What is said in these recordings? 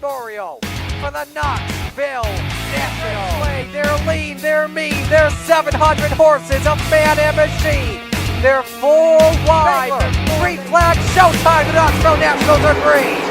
Memorial for the Knoxville National. They're lean, they're mean, they're 700 horses, a man and machine. They're 4 wide. Green flag, showtime. The Knoxville Nationals are green.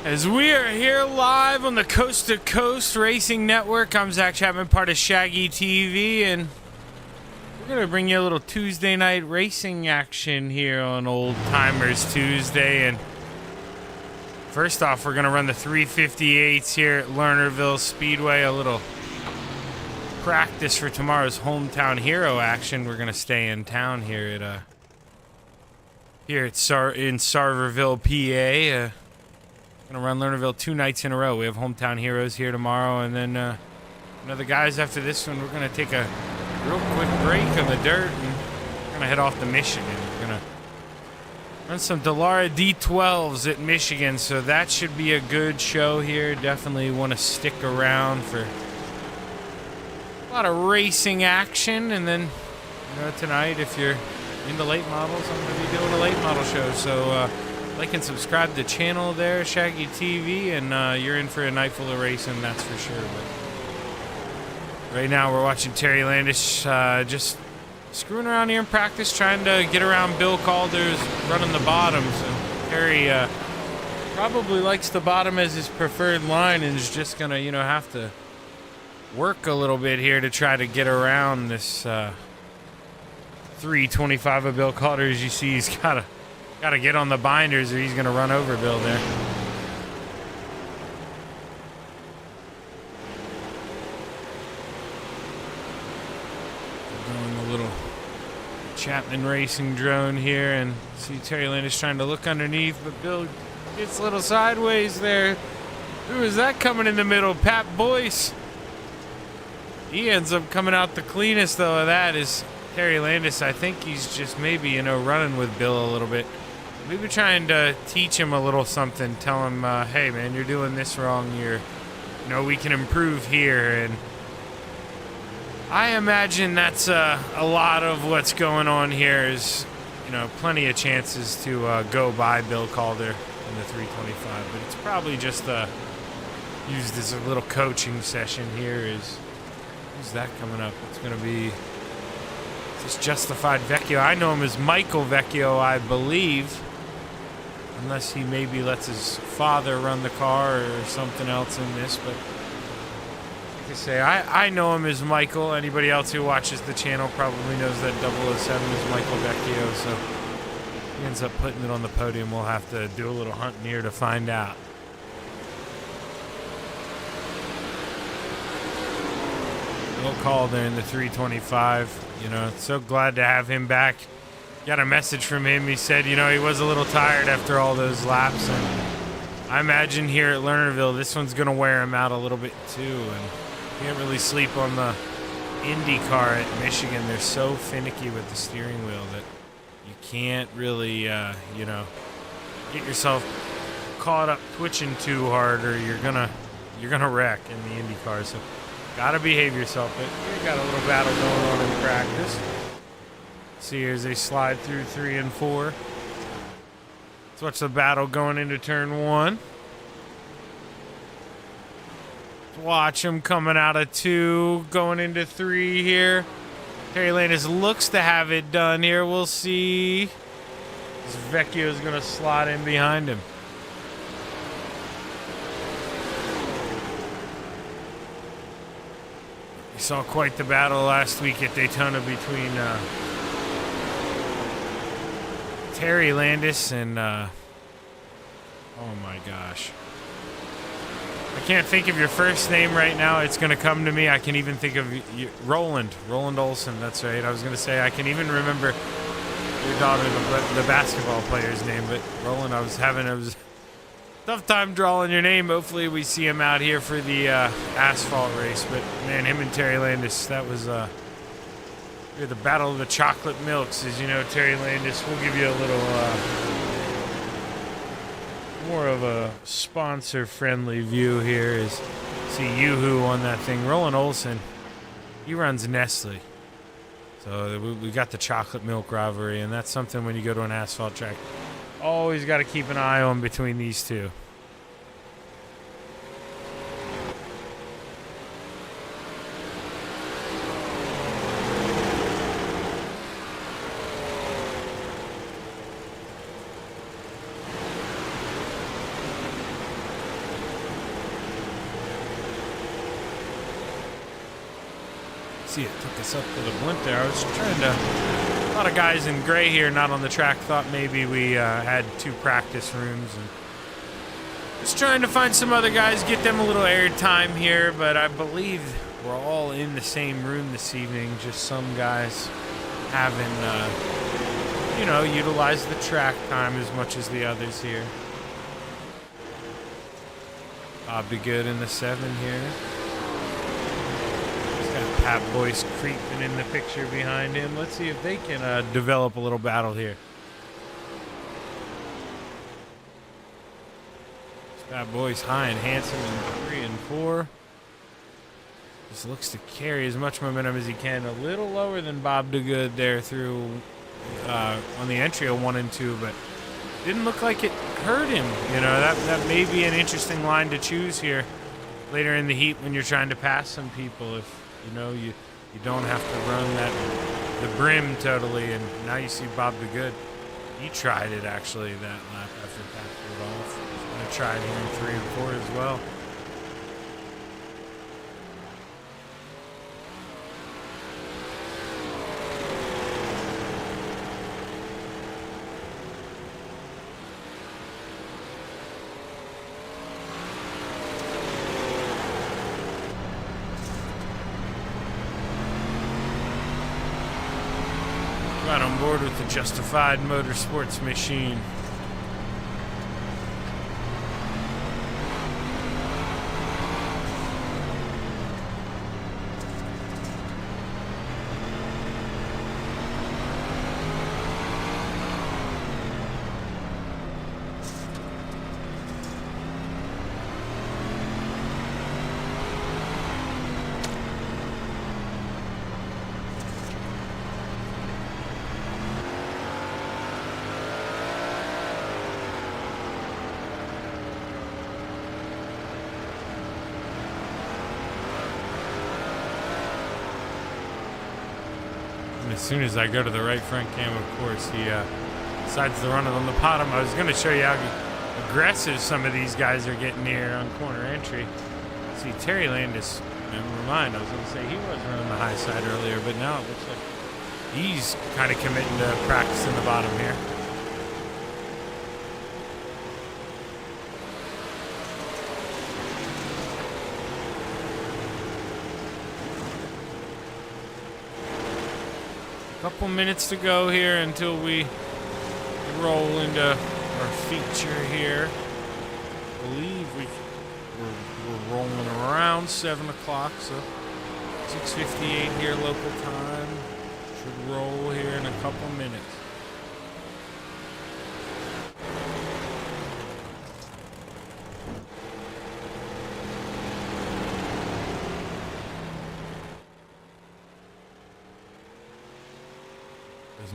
As we are here live on the Coast to Coast Racing Network, I'm Zach Chapman, part of Shaggy TV, and we're going to bring you a little Tuesday night racing action here on Old Timers Tuesday. And first off, we're going to run the 358s here at Lernerville Speedway, a little practice for tomorrow's Hometown Hero action. We're going to stay in town here at in Sarverville, PA. Gonna run Lernerville 2 nights in a row. We have Hometown Heroes here tomorrow, and then the guys after this one. We're gonna take a real quick break on the dirt, and we're gonna head off to Michigan. We're gonna run some Dallara D12s at Michigan, so that should be a good show here. Definitely want to stick around for a lot of racing action, and then tonight, if you're into late models, I'm gonna be doing a late model show. So. Like and subscribe to the channel there, Shaggy TV, and you're in for a night full of racing, that's for sure. But right now we're watching Terry Landish just screwing around here in practice, trying to get around Bill Calder's running the bottoms. And Terry probably likes the bottom as his preferred line and is just going to, have to work a little bit here to try to get around this 325 of Bill Calder. As you see, he's got to get on the binders or he's going to run over Bill there. Chapman Racing drone here, and see Terry Landis trying to look underneath, but Bill gets a little sideways there. Who is that coming in the middle? Pat Boyce. He ends up coming out the cleanest, though, of that is Terry Landis. I think he's just maybe, running with Bill a little bit. Maybe trying to teach him a little something. Tell him, hey, man, you're doing this wrong. We can improve here. And I imagine that's a lot of what's going on here is, plenty of chances to go by Bill Calder in the 325. But it's probably just used as a little coaching session here. Who's that coming up? It's going to be this Justified Vecchio. I know him as Michael Vecchio, I believe. Unless he maybe lets his father run the car or something else in this. But like I say, I know him as Michael. Anybody else who watches the channel probably knows that 007 is Michael Vecchio. So he ends up putting it on the podium. We'll have to do a little hunting here to find out. Bill Calder in the 325. So glad to have him back. Got a message from him. He said, he was a little tired after all those laps. And I imagine here at Lernerville, this one's going to wear him out a little bit too. And you can't really sleep on the Indy car at Michigan. They're so finicky with the steering wheel that you can't really, get yourself caught up twitching too hard, or you're gonna wreck in the Indy car. So gotta behave yourself. But we got a little battle going on in practice. See here as they slide through 3 and 4. Let's watch the battle going into turn 1. Let's watch him coming out of 2, going into 3 here. Terry Landis looks to have it done here. We'll see. This Vecchio is going to slot in behind him. We saw quite the battle last week at Daytona between Terry Landis and oh my gosh, I can't think of your first name right now. It's gonna come to me. I can even think of Roland Olson. That's right. I was gonna say I can even remember your daughter, the basketball player's name, but Roland. I was having a tough time drawing your name. Hopefully we see him out here for the asphalt race. But man, him and Terry Landis, that was the battle of the chocolate milks. As you know, Terry Landis, we'll give you a little more of a sponsor-friendly view here. Is see Yoo-Hoo on that thing. Roland Olson, he runs Nestle. So we got the chocolate milk rivalry, and that's something when you go to an asphalt track. Always got to keep an eye on between these two. See, it took us up to the blimp there. I was trying to... A lot of guys in gray here, not on the track, thought maybe we had 2 practice rooms. And just trying to find some other guys, get them a little air time here, but I believe we're all in the same room this evening. Just some guys haven't, utilized the track time as much as the others here. Bob DeGood in the 7 here. Pat Boyce creeping in the picture behind him. Let's see if they can develop a little battle here. Pat Boyce high and handsome in 3 and 4. Just looks to carry as much momentum as he can. A little lower than Bob DeGood there through on the entry of 1 and 2, but didn't look like it hurt him. That may be an interesting line to choose here later in the heat when you're trying to pass some people. If you don't have to run the brim totally, and now you see Bob DeGood. He tried it actually that lap after Pat pulled off. He's going to try it here in 3 and 4 as well. Right on board with the Justified Motorsports machine. As soon as I go to the right front cam, of course, he decides to run it on the bottom. I was going to show you how aggressive some of these guys are getting here on corner entry. See, Terry Landis, never mind, I was going to say he was running the high side earlier, but now it looks like he's kind of committing to practicing the bottom here. Couple minutes to go here until we roll into our feature here. I believe we're rolling around 7 o'clock, so 6:58 here local time. Should roll here in a couple minutes.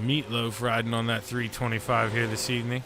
Meatloaf riding on that 325 here this evening.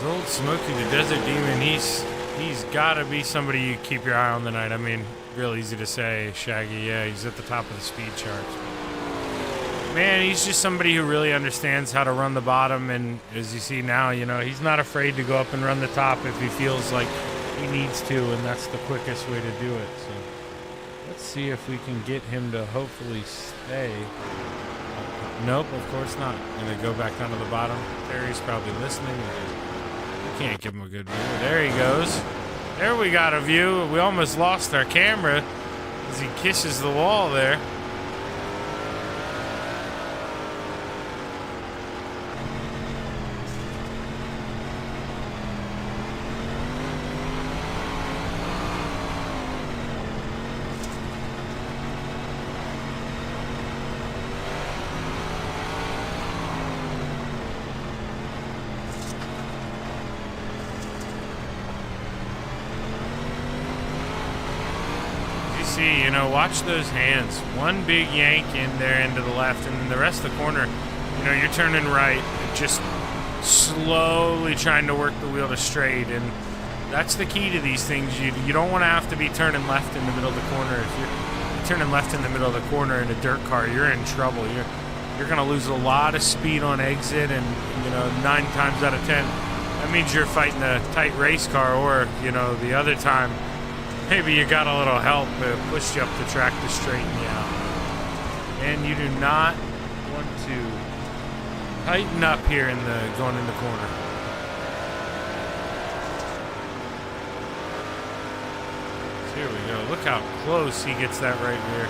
Old Smokey the Desert Demon, he's got to be somebody you keep your eye on tonight. I mean, real easy to say, Shaggy, yeah, he's at the top of the speed charts. Man, he's just somebody who really understands how to run the bottom, and as you see now, you know, he's not afraid to go up and run the top if he feels like he needs to, and that's the quickest way to do it. So let's see if we can get him to hopefully stay. Nope, of course not. Gonna go back down to the bottom. Terry's probably listening. Can't give him a good view. There he goes. There we got a view. We almost lost our camera as he kisses the wall there. See, you know, watch those hands. One big yank in there into the left, and then the rest of the corner, you know, you're turning right, and just slowly trying to work the wheel to straight, and that's the key to these things. You don't want to have to be turning left in the middle of the corner. If you're turning left in the middle of the corner in a dirt car, you're in trouble. You're going to lose a lot of speed on exit, and, you know, 9 times out of 10, that means you're fighting a tight race car, or, you know, the other time, maybe you got a little help to push you up the track to straighten you out. And you do not want to tighten up here in the going in the corner. So here we go. Look how close he gets that right here.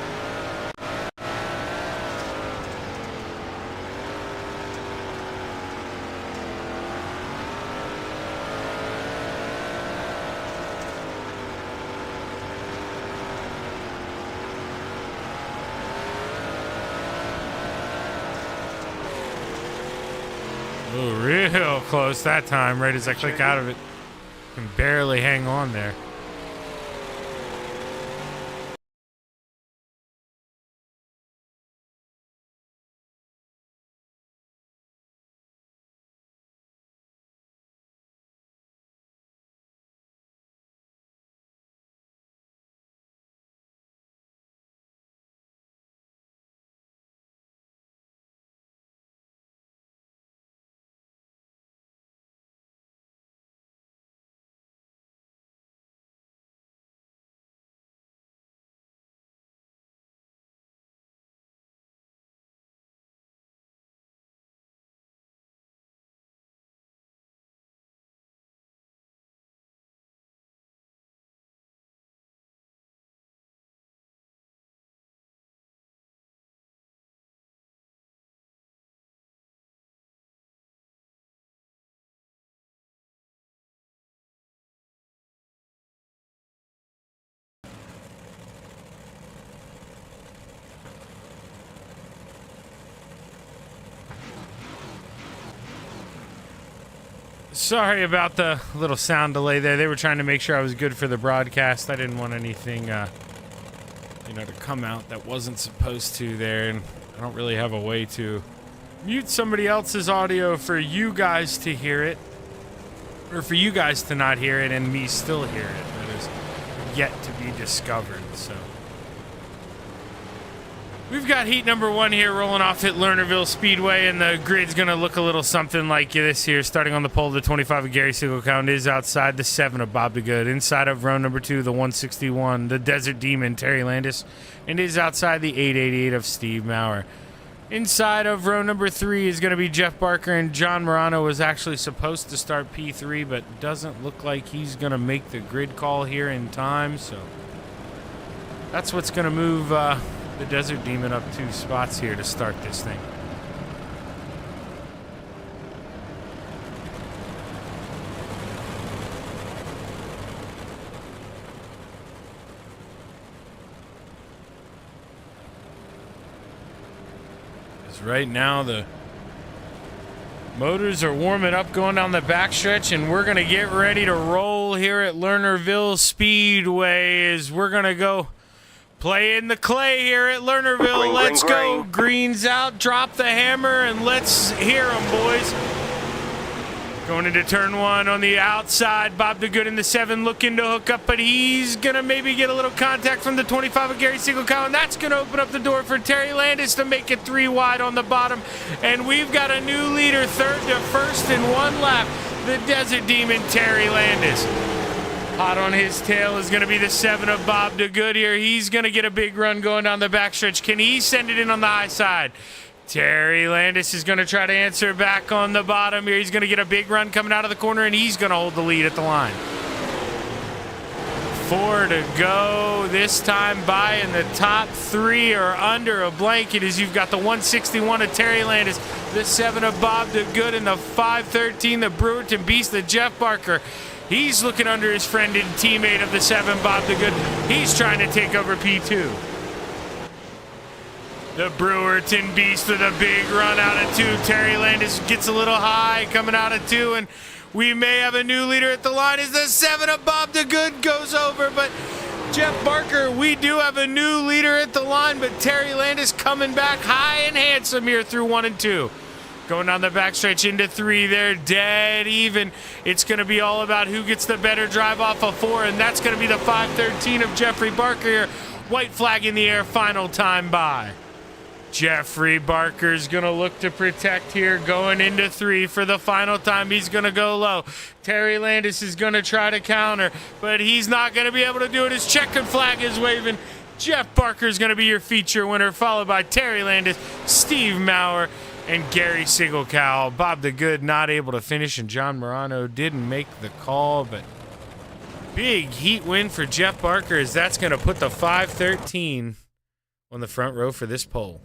Oh, real close that time, right as I click out of it. Can barely hang on there. Sorry about the little sound delay there. They were trying to make sure I was good for the broadcast. I didn't want anything, to come out that wasn't supposed to there, and I don't really have a way to mute somebody else's audio for you guys to hear it, or for you guys to not hear it and me still hear it. That is yet to be discovered, so. We've got heat number 1 here rolling off at Lernerville Speedway, and the grid's going to look a little something like this here. Starting on the pole, the 25 of Gary Sigelkow is outside, the 7 of Bob DeGood. Inside of row number 2, the 161, the Desert Demon, Terry Landis, and is outside the 888 of Steve Maurer. Inside of row number 3 is going to be Jeff Barker, and John Morano was actually supposed to start P3, but doesn't look like he's going to make the grid call here in time, so that's what's going to move the Desert Demon up 2 spots here to start this thing. Because right now the motors are warming up going down the backstretch, and we're going to get ready to roll here at Lernerville Speedway as we're going to go play in the clay here at Lernerville. Green, let's green, go. green. Green's out. Drop the hammer and let's hear them, boys. Going into turn 1 on the outside. Bob DeGood in the 7 looking to hook up, but he's going to maybe get a little contact from the 25 of Gary Sigelkow, and that's going to open up the door for Terry Landis to make it 3 wide on the bottom. And we've got a new leader, 3rd to 1st in 1 lap. The Desert Demon, Terry Landis. Hot on his tail is going to be the 7 of Bob DeGood here. He's going to get a big run going down the backstretch. Can he send it in on the high side? Terry Landis is going to try to answer back on the bottom here. He's going to get a big run coming out of the corner, and he's going to hold the lead at the line. 4 to go this time by, and the top 3 are under a blanket as you've got the 161 of Terry Landis, the 7 of Bob DeGood, and the 513, the Brewerton Beast, the Jeff Barker. He's looking under his friend and teammate of the 7, Bob DeGood. He's trying to take over P2. The Brewerton Beast with a big run out of 2. Terry Landis gets a little high coming out of 2, and we may have a new leader at the line as the 7 of Bob DeGood goes over, but Jeff Barker, we do have a new leader at the line, but Terry Landis coming back high and handsome here through 1 and 2. Going down the backstretch into 3, they're dead even. It's going to be all about who gets the better drive off of 4, and that's going to be the 513 of Jeffrey Barker here. White flag in the air, final time by. Jeffrey Barker's going to look to protect here going into 3 for the final time. He's going to go low. Terry Landis is going to try to counter, but he's not going to be able to do it. His checkered flag is waving. Jeff Barker's going to be your feature winner, followed by Terry Landis, Steve Maurer, and Gary Sigelkow. Bob DeGood not able to finish, and John Morano didn't make the call, but big heat win for Jeff Barker as that's going to put the 513 on the front row for this pole.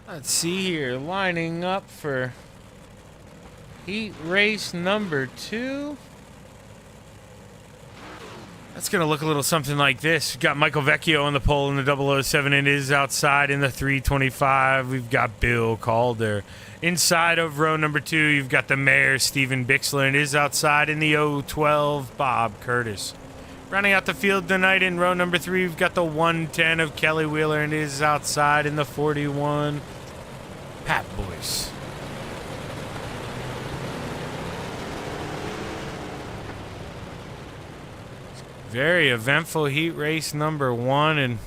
Let's see here, lining up for heat race number 2. That's going to look a little something like this. We've got Michael Vecchio on the pole in the 007, and is outside in the 325. We've got Bill Calder. Inside of row number 2, you've got the mayor, Stephen Bixler, and is outside in the 012, Bob Curtis. Rounding out the field tonight in row number 3, we've got the 110 of Kelly Wheeler, and is outside in the 41, Pat Boyce. Very eventful heat race number 1, and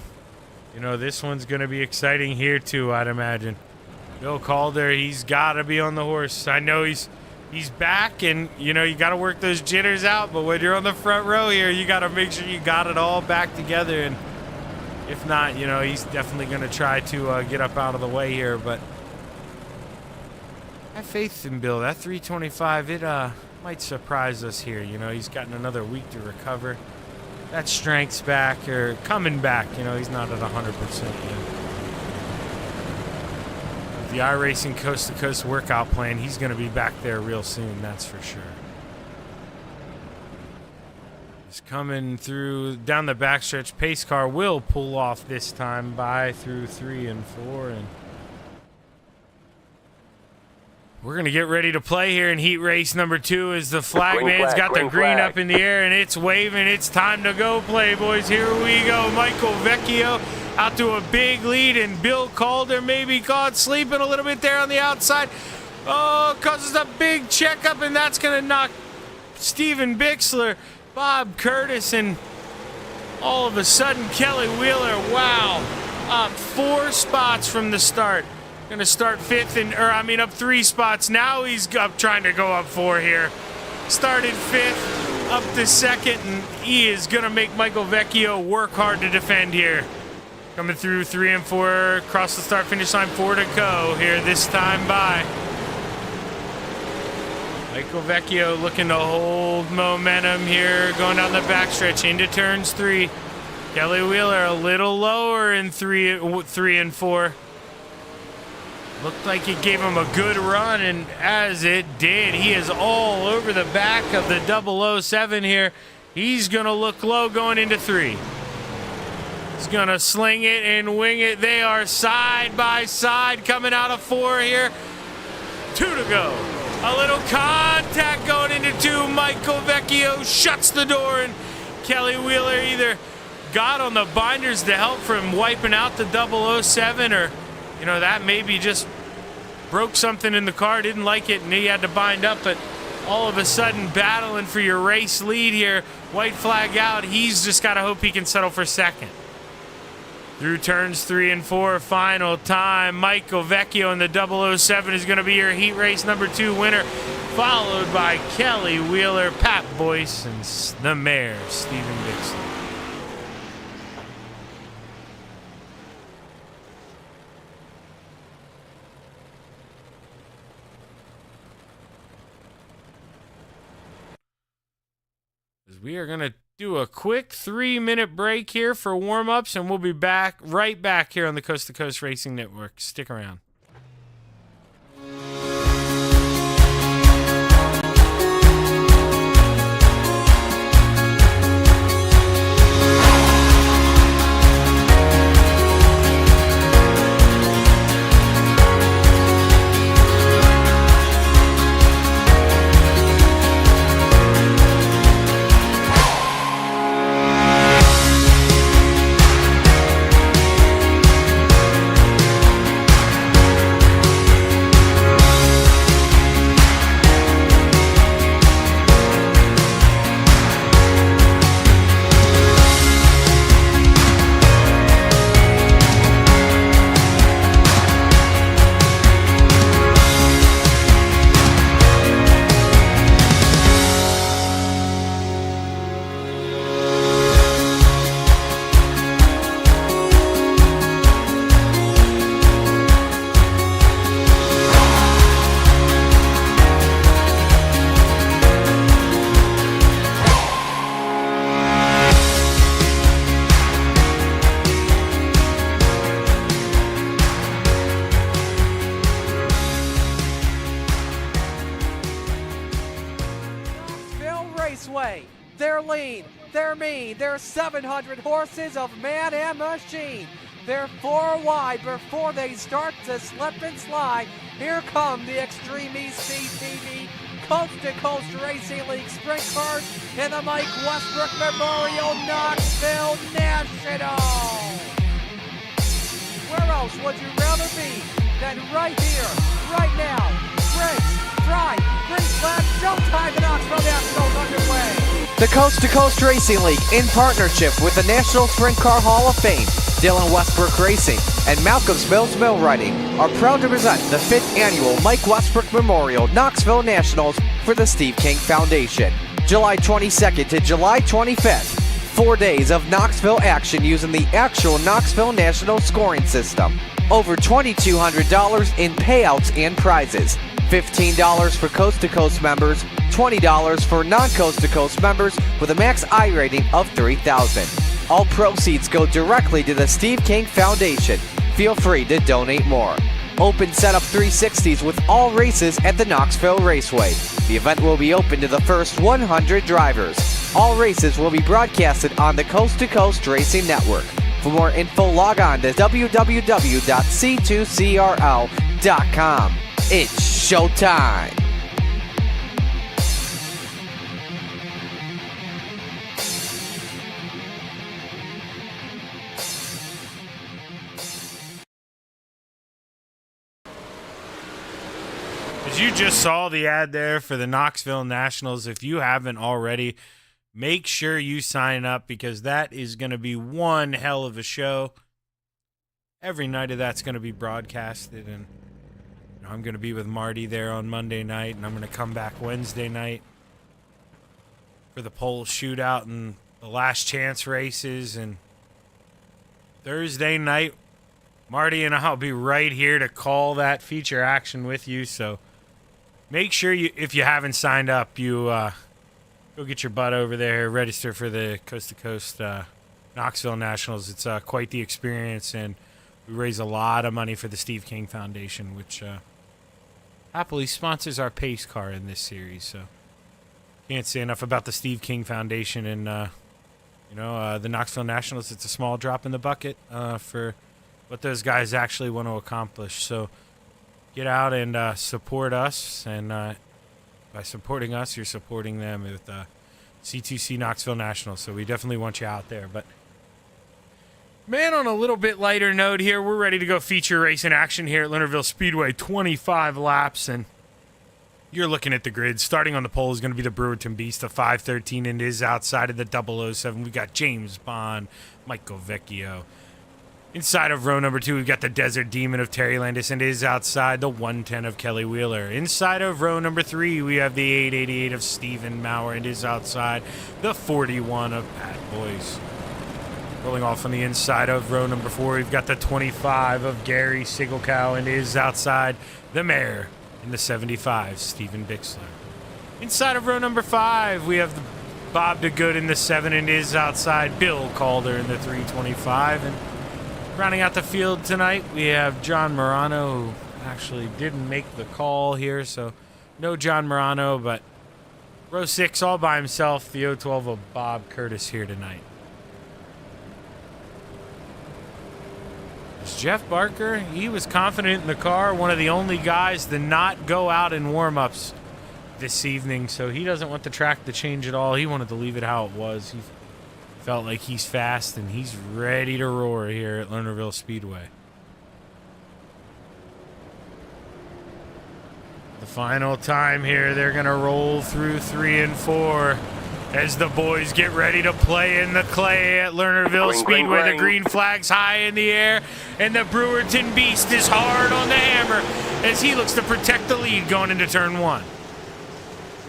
you know this one's going to be exciting here too, I'd imagine. Bill Calder, he's got to be on the horse. I know he's back, and you know you got to work those jitters out, but when you're on the front row here, you got to make sure you got it all back together, and if not, you know, he's definitely going to try to get up out of the way here, but I have faith in Bill. That 325, it might surprise us here. You know, he's gotten another week to recover. That strength's back, or coming back. You know, he's not at 100% yet. With the iRacing Coast to Coast workout plan, he's going to be back there real soon, that's for sure. Just coming through down the backstretch. Pace car will pull off this time by through 3 and 4, and we're going to get ready to play here in heat race number 2 as the flag man's got the green up in the air and it's waving. It's time to go play, boys. Here we go. Michael Vecchio out to a big lead, and Bill Calder maybe caught sleeping a little bit there on the outside. Oh, causes a big checkup, and that's going to knock Steven Bixler, Bob Curtis, and all of a sudden Kelly Wheeler, wow, up 4 spots from the start. Gonna start 5th, up 3 spots. Now he's up trying to go up 4 here. Started 5th, up to 2nd, and he is gonna make Michael Vecchio work hard to defend here. Coming through 3 and 4, across the start finish line, 4 to go here this time by. Michael Vecchio looking to hold momentum here, going down the backstretch into turns 3. Kelly Wheeler a little lower in 3 and 4. Looked like it gave him a good run, and as it did, he is all over the back of the 007 here. He's going to look low going into 3. He's going to sling it and wing it. They are side by side coming out of 4 here. 2 to go. A little contact going into 2. Michael Vecchio shuts the door, and Kelly Wheeler either got on the binders to help from wiping out the 007, or that maybe just broke something in the car, didn't like it, and he had to bind up. But all of a sudden, battling for your race lead here, white flag out. He's just got to hope he can settle for 2nd. Through turns 3 and 4, final time. Michael Vecchio in the 007 is going to be your heat race number 2 winner, followed by Kelly Wheeler, Pat Boyce, and the mayor, Steven Bixler. We are going to do a quick 3-minute break here for warm-ups, and we'll be right back here on the Coast to Coast Racing Network. Stick around. They're lean, they're mean, they're 700 horses of man and machine. They're 4 wide before they start to slip and slide. Here come the Extreme ECTV Coast to Coast Racing League Sprint Cars in the Mike Westbrook Memorial Knoxville National. Where else would you rather be than right here, right now? Race, drive, green flag, showtime in Knoxville Nationals underway. The Coast to Coast Racing League, in partnership with the National Sprint Car Hall of Fame, Dillon Westbrook Racing, and Malcolm's Mills Mill Riding, are proud to present the 5th annual Mike Westbrook Memorial Knoxville Nationals for the Steve King Foundation. July 22nd to July 25th. 4 days of Knoxville action using the actual Knoxville National scoring system. Over $2,200 in payouts and prizes. $15 for Coast to Coast members, $20 for non-Coast to Coast members with a max I rating of 3,000. All proceeds go directly to the Steve King Foundation. Feel free to donate more. Open setup 360s with all races at the Knoxville Raceway. The event will be open to the first 100 drivers. All races will be broadcasted on the Coast to Coast Racing Network. For more info, log on to www.c2crl.com. It's showtime. As you just saw the ad there for the Knoxville Nationals, if you haven't already, make sure you sign up because that is going to be one hell of a show. Every night of that's going to be broadcasted, and I'm going to be with Marty there on Monday night, and I'm going to come back Wednesday night for the pole shootout and the last chance races, and Thursday night, Marty and I'll be right here to call that feature action with you, so make sure you, if you haven't signed up, you go get your butt over there, register for the Coast to Coast Knoxville Nationals. It's quite the experience, and we raise a lot of money for the Steve King Foundation, which happily sponsors our pace car in this series. So can't say enough about the Steve King Foundation and the Knoxville Nationals. It's a small drop in the bucket for what those guys actually want to accomplish. So get out and support us, and by supporting us, you're supporting them with C2C Knoxville National. So we definitely want you out there. But man, on a little bit lighter note here, we're ready to go feature race in action here at Leonardville Speedway. 25 laps, and you're looking at the grid. Starting on the pole is going to be the Brewerton Beast, the 513, and is outside of the 007. We've got James Bond, Michael Vecchio. Inside of row number 2, we've got the Desert Demon of Terry Landis, and is outside the 110 of Kelly Wheeler. Inside of row number 3, we have the 888 of Stephen Maurer, and is outside the 41 of Pat Boyce. Rolling off on the inside of row number 4, we've got the 25 of Gary Sigelkow, and is outside the Mayor in the 75, Stephen Bixler. Inside of row number 5, we have the Bob DeGood in the 7, and is outside Bill Calder in the 325. And rounding out the field tonight, we have John Morano, who actually didn't make the call here, so no John Morano, but row 6 all by himself, the 012 of Bob Curtis here tonight. As Jeff Barker, he was confident in the car, one of the only guys to not go out in warm-ups this evening, so he doesn't want the track to change at all. He wanted to leave it how it was. He felt like he's fast and he's ready to roar here at Lernerville Speedway. The final time here, they're going to roll through 3 and 4 as the boys get ready to play in the clay at Lernerville Speedway. The green flag's high in the air, and the Brewerton Beast is hard on the hammer as he looks to protect the lead going into turn 1.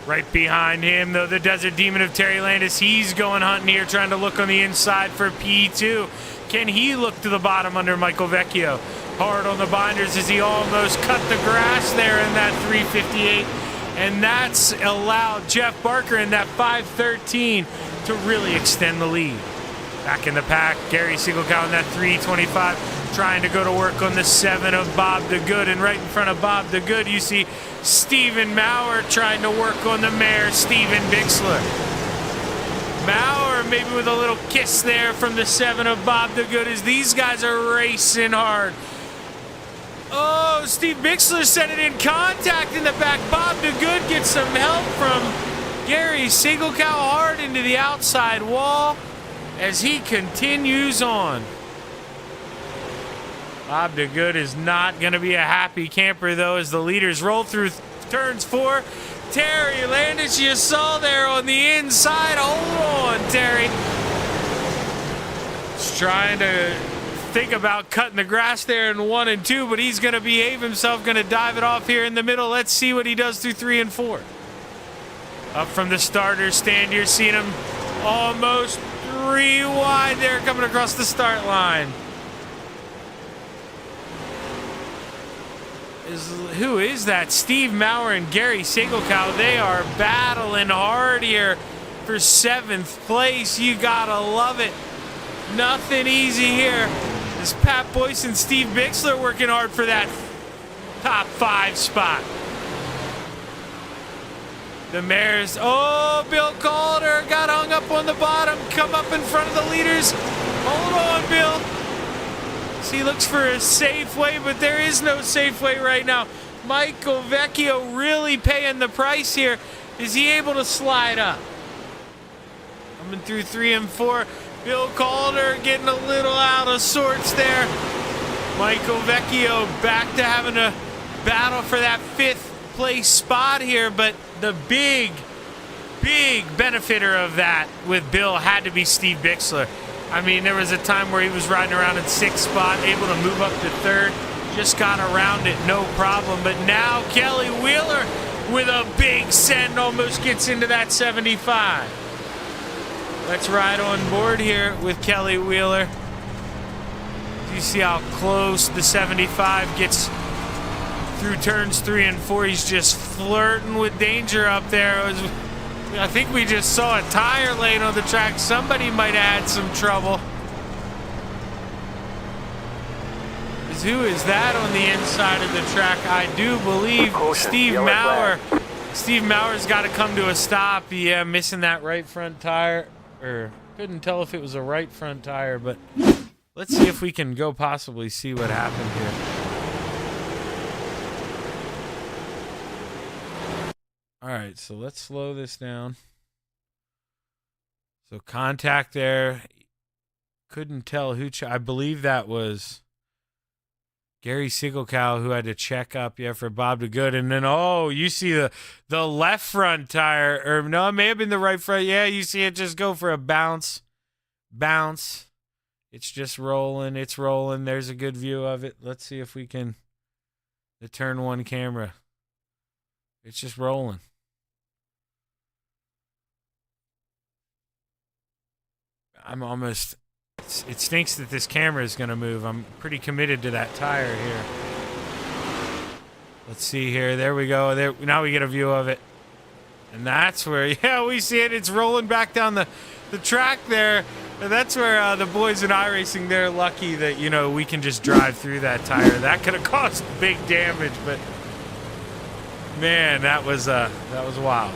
Right behind him, though, the Desert Demon of Terry Landis. He's going hunting here, trying to look on the inside for P2. Can he look to the bottom under Michael Vecchio? Hard on the binders as he almost cut the grass there in that 358. And that's allowed Jeff Barker in that 513 to really extend the lead. Back in the pack, Gary Sigelkow in that 325, trying to go to work on the 7 of Bob DeGood. And right in front of Bob DeGood, you see Stephen Maurer trying to work on the Mayor, Stephen Bixler. Maurer maybe with a little kiss there from the 7 of Bob DeGood as these guys are racing hard. Oh, Steve Bixler set it in contact in the back. Bob DeGood gets some help from Gary Sigelkow hard into the outside wall as he continues on. Bob DeGood is not going to be a happy camper, though, as the leaders roll through turns 4. Terry Landis, you saw there on the inside. Hold on, Terry. He's trying to think about cutting the grass there in 1 and 2, but he's going to behave himself, going to dive it off here in the middle. Let's see what he does through 3 and 4. Up from the starter stand, you're seeing him almost 3 wide there coming across the start line. Who is that? Steve Maurer and Gary Sigelkow. They are battling hard here for 7th place. You gotta love it. Nothing easy here. This Pat Boyce and Steve Bixler working hard for that top 5 spot. The mares. Oh, Bill Calder got hung up on the bottom. Come up in front of the leaders. Hold on, Bill. So he looks for a safe way, but there is no safe way right now. Michael Vecchio really paying the price here. Is he able to slide up? Coming through 3 and 4. Bill Calder getting a little out of sorts there. Michael Vecchio back to having a battle for that 5th place spot here, but the big benefiter of that with Bill had to be Steve Bixler. I mean, there was a time where he was riding around in 6th spot, able to move up to 3rd, just got around it, no problem. But now Kelly Wheeler with a big send almost gets into that 75. Let's ride on board here with Kelly Wheeler. You see how close the 75 gets through turns 3 and 4. He's just flirting with danger up there. I think we just saw a tire laying on the track. Somebody might have had some trouble. Who is that on the inside of the track? I do believe Steve Maurer. Steve Mauer's got to come to a stop. Yeah, missing that right front tire. Or couldn't tell if it was a right front tire, but let's see if we can go possibly see what happened here. All right, so let's slow this down. So contact there. Couldn't tell who. I believe that was Gary Sigelkow who had to check up, for Bob DeGood. And then, you see the left front tire. Or no, it may have been the right front. Yeah, you see it just go for a bounce. It's just rolling. It's rolling. There's a good view of it. Let's see if we can. The turn 1 camera. It's just rolling. I'm almost... It stinks that this camera is going to move. I'm pretty committed to that tire here. Let's see here. There we go. There. Now we get a view of it. And that's where, we see it. It's rolling back down the track there. And that's where the boys in iRacing, they're lucky that, we can just drive through that tire. That could have caused big damage, but man, that was wild.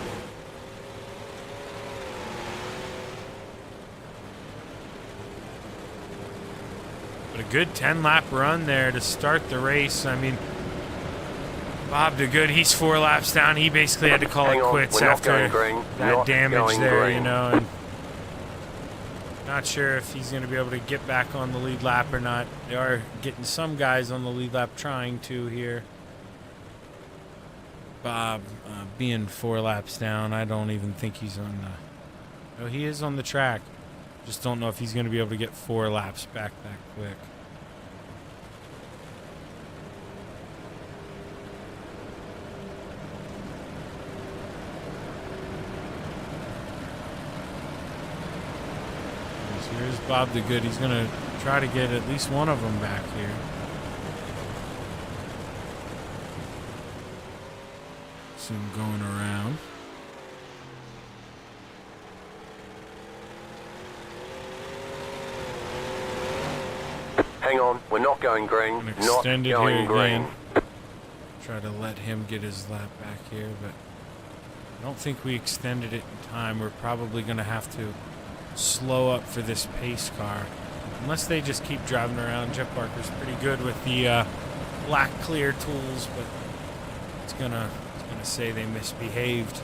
But a good 10-lap run there to start the race. I mean, Bob DeGood, he's 4 laps down. He basically had to call it quits after that damage there, and not sure if he's going to be able to get back on the lead lap or not. They are getting some guys on the lead lap trying to here. Bob being 4 laps down, I don't even think he's on the... No, he is on the track. Just don't know if he's going to be able to get 4 laps back that quick. So here's Bob DeGood. He's going to try to get at least one of them back here. See him going around. Hang on, we're not going green. Not going green. Try to let him get his lap back here, but I don't think we extended it in time. We're probably going to have to slow up for this pace car. Unless they just keep driving around. Jeff Barker's pretty good with the black clear tools, but it's gonna say they misbehaved.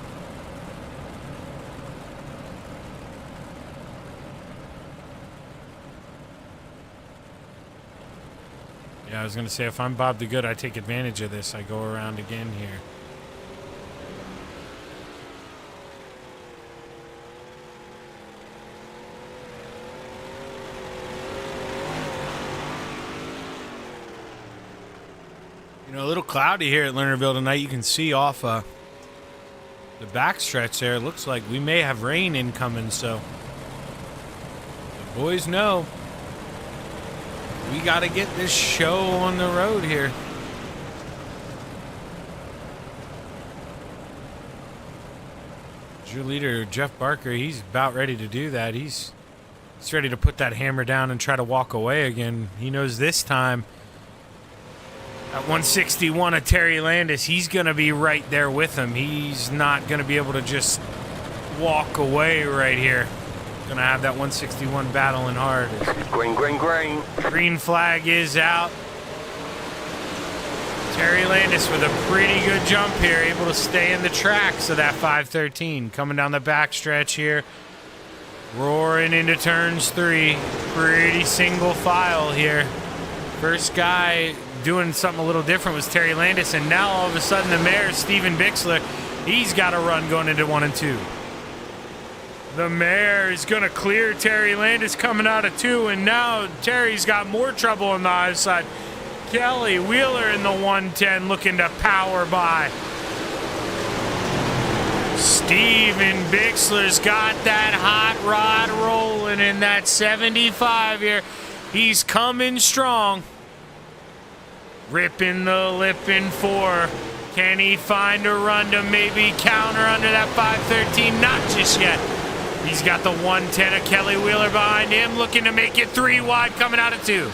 Yeah, I was going to say, if I'm Bob DeGood, I take advantage of this. I go around again here. A little cloudy here at Lernerville tonight. You can see off the backstretch there. It looks like we may have rain incoming, so the boys know. We got to get this show on the road here. Your leader, Jeff Barker, he's about ready to do that. He's ready to put that hammer down and try to walk away again. He knows this time At 161 of Terry Landis, he's going to be right there with him. He's not going to be able to just walk away right here. Going to have that 161 battling hard. Green, green, green. Green flag is out. Terry Landis with a pretty good jump here, able to stay in the tracks of that 513. Coming down the backstretch here. Roaring into turns 3. Pretty single file here. First guy doing something a little different was Terry Landis, and now all of a sudden the mare, Steven Bixler, he's got a run going into 1 and 2. The mare is going to clear Terry Landis coming out of 2, and now Terry's got more trouble on the high side. Kelly Wheeler in the 110 looking to power by. Steven Bixler's got that hot rod rolling in that 75 here. He's coming strong. Ripping the lip in 4. Can he find a run to maybe counter under that 513? Not just yet. He's got the 110 of Kelly Wheeler behind him, looking to make it 3 wide coming out of 2.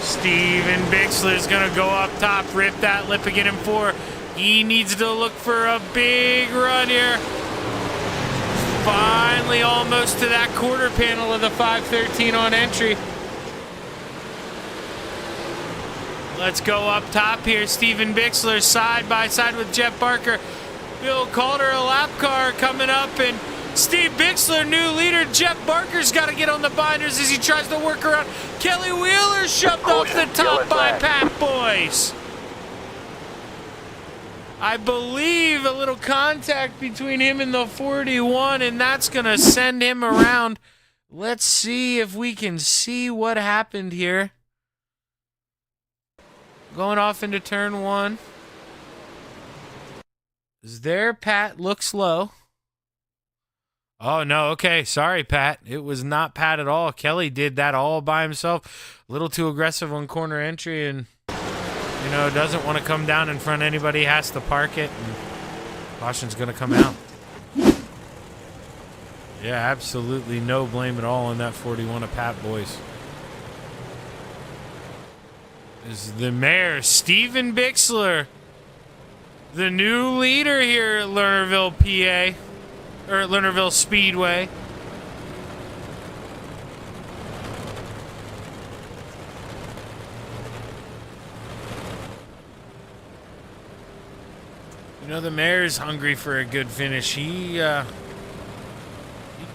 Steven Bixler's going to go up top, rip that lip again in 4. He needs to look for a big run here. Finally almost to that quarter panel of the 513 on entry. Let's go up top here. Steven Bixler side by side with Jeff Barker. Bill Calder, a lap car coming up, and Steve Bixler, new leader. Jeff Barker's got to get on the binders as he tries to work around. Kelly Wheeler shoved off the top by Pat Boyce. I believe a little contact between him and the 41, and that's going to send him around. Let's see if we can see what happened here. Going off into turn 1. Is there Pat looks low. Oh, no. Okay. Sorry, Pat. It was not Pat at all. Kelly did that all by himself. A little too aggressive on corner entry and, you know, doesn't want to come down in front. Anybody has to park it. And caution's going to come out. Yeah, absolutely no blame at all on that 41 of Pat Boyce. Is the mayor, Steven Bixler, the new leader here at Lernerville, PA. Or at Lernerville Speedway. You know, the mayor's hungry for a good finish. He'd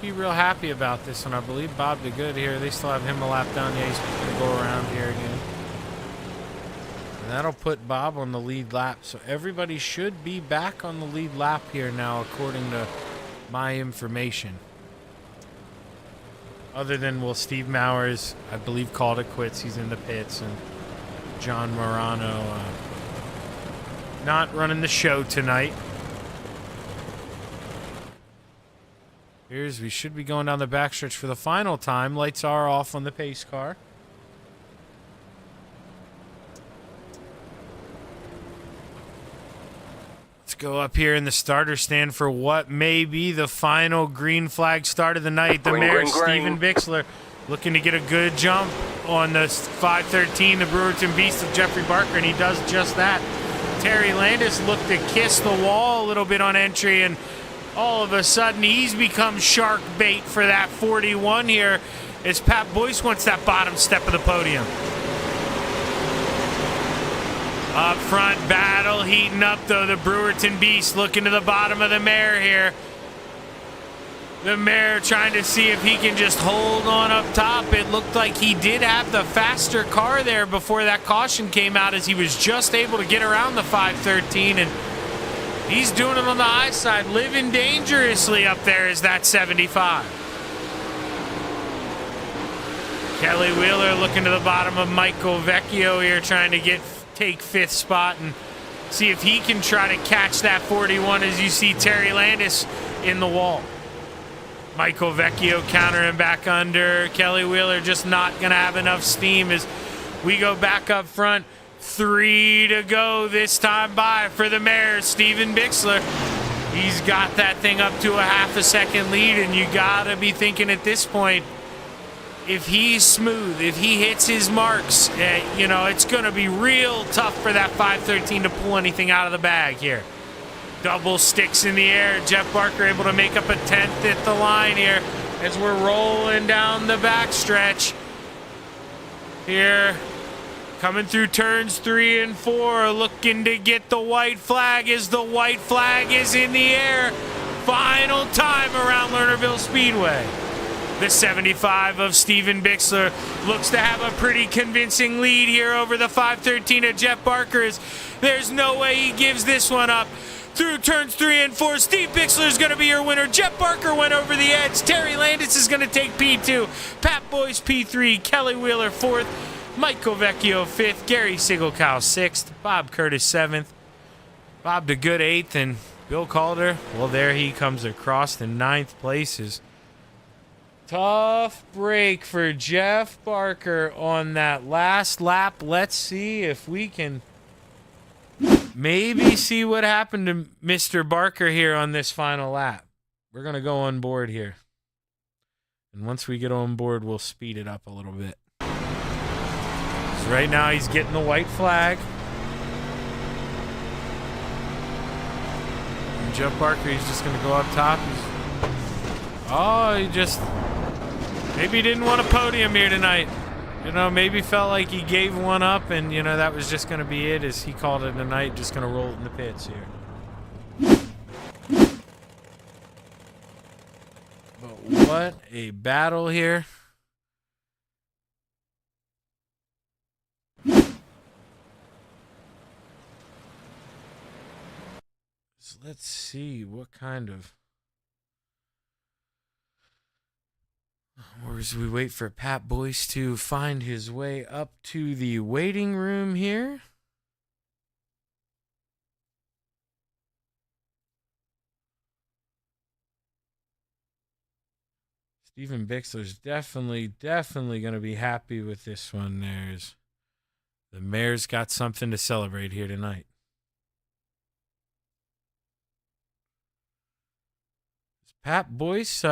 be real happy about this one. I believe Bob did good here. They still have him a lap down. Yeah, he's going to go around here again. And that'll put Bob on the lead lap. So everybody should be back on the lead lap here now, according to my information. Other than, well, Steve Mowers, I believe, called it quits. He's in the pits. And John Morano not running the show tonight. We should be going down the backstretch for the final time. Lights are off on the pace car. Let's go up here in the starter stand for what may be the final green flag start of the night. The mayor, Steven Bixler, looking to get a good jump on the 513, the Brewerton Beast of Jeffrey Barker, and he does just that. Terry Landis looked to kiss the wall a little bit on entry, and all of a sudden he's become shark bait for that 41 here as Pat Boyce wants that bottom step of the podium. Up front battle heating up though. The Brewerton Beast looking to the bottom of the mare here. The mare trying to see if he can just hold on up top. It looked like he did have the faster car there before that caution came out as he was just able to get around the 513, and he's doing it on the high side, living dangerously up there is that 75. Kelly Wheeler looking to the bottom of Michael Vecchio here, trying to take 5th spot and see if he can try to catch that 41 as you see Terry Landis in the wall. Michael Vecchio countering back under. Kelly Wheeler just not going to have enough steam as we go back up front. 3 to go this time by for the mayor, Steven Bixler. He's got that thing up to a half a second lead, and you got to be thinking at this point, if he's smooth, if he hits his marks, you know, it's going to be real tough for that 513 to pull anything out of the bag here. Double sticks in the air. Jeff Barker able to make up a 10th at the line here as we're rolling down the backstretch. Here, coming through turns 3 and 4, looking to get the white flag as the white flag is in the air. Final time around Lernerville Speedway. The 75 of Steven Bixler looks to have a pretty convincing lead here over the 513 of Jeff Barker. There's no way he gives this one up. Through turns 3 and 4, Steve Bixler is going to be your winner. Jeff Barker went over the edge. Terry Landis is going to take P2. Pat Boyce P3. Kelly Wheeler 4th. Mike Covecchio 5th. Gary Sigelkow 6th. Bob Curtis 7th. Bob DeGood 8th. And Bill Calder, well, there he comes across the 9th places. Tough break for Jeff Barker on that last lap. Let's see if we can maybe see what happened to Mr. Barker here on this final lap. We're going to go on board here. And once we get on board, we'll speed it up a little bit. So right now, he's getting the white flag. And Jeff Barker, he's just going to go up top. He just... maybe he didn't want a podium here tonight. You know, maybe felt like he gave one up and, you know, that was just going to be it as he called it a night, just going to roll it in the pits here. But what a battle here. So let's see what kind of... or as we wait for Pat Boyce to find his way up to the waiting room here. Steven Bixler's definitely going to be happy with this one. The mayor's got something to celebrate here tonight. Pat Boyce,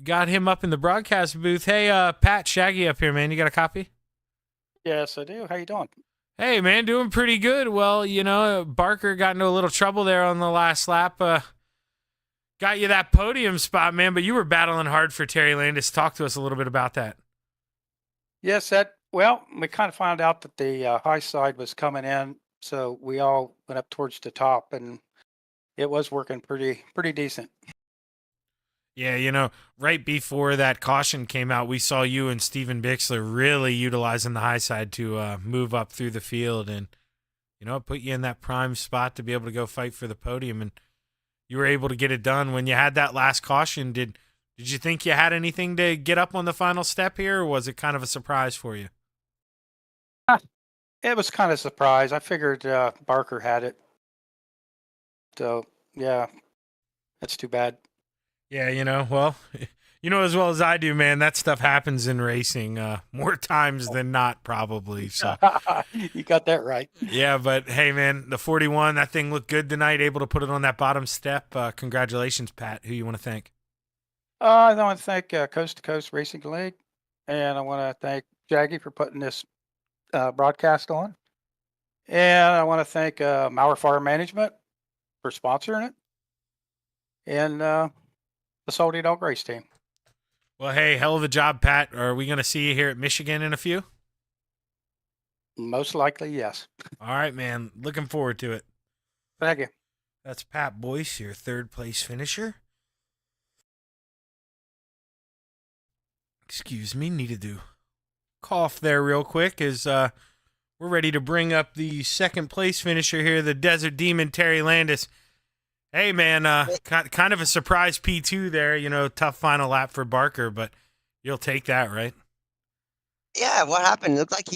got him up in the broadcast booth. Hey, Pat, Shaggy up here, man. You got a copy? Yes, I do. How you doing? Hey, man, doing pretty good. Well, you know, Barker got into a little trouble there on the last lap. Got you that podium spot, man, but you were battling hard for Terry Landis. Talk to us a little bit about that. Yes, we kind of found out that the high side was coming in, so we all went up towards the top, and it was working pretty decent. Yeah, you know, right before that caution came out, we saw you and Steven Bixler really utilizing the high side to move up through the field and, you know, put you in that prime spot to be able to go fight for the podium. And you were able to get it done. When you had that last caution, did you think you had anything to get up on the final step here, or was it kind of a surprise for you? It was kind of a surprise. I figured Barker had it. So, yeah, that's too bad. Yeah, you know, well, you know as well as I do, man, that stuff happens in racing more times than not, probably. So you got that right. Yeah, but hey, man, the 41, that thing looked good tonight, able to put it on that bottom step. Congratulations, Pat. Who you want to thank? I want to thank Coast to Coast Racing League, and I want to thank Jaggy for putting this broadcast on. And I want to thank Mauer Farm Management for sponsoring it. And the Salty Dog Race Team. Well, hey, hell of a job, Pat. Are we going to see you here at Michigan in a few? Most likely, yes. All right, man. Looking forward to it. Thank you. That's Pat Boyce, your third place finisher. Excuse me, needed to cough there real quick as we're ready to bring up the second place finisher here, the Desert Demon, Terry Landis. Hey, man, kind of a surprise P2 there. You know, tough final lap for Barker, but you'll take that, right? Yeah, what happened? It looked like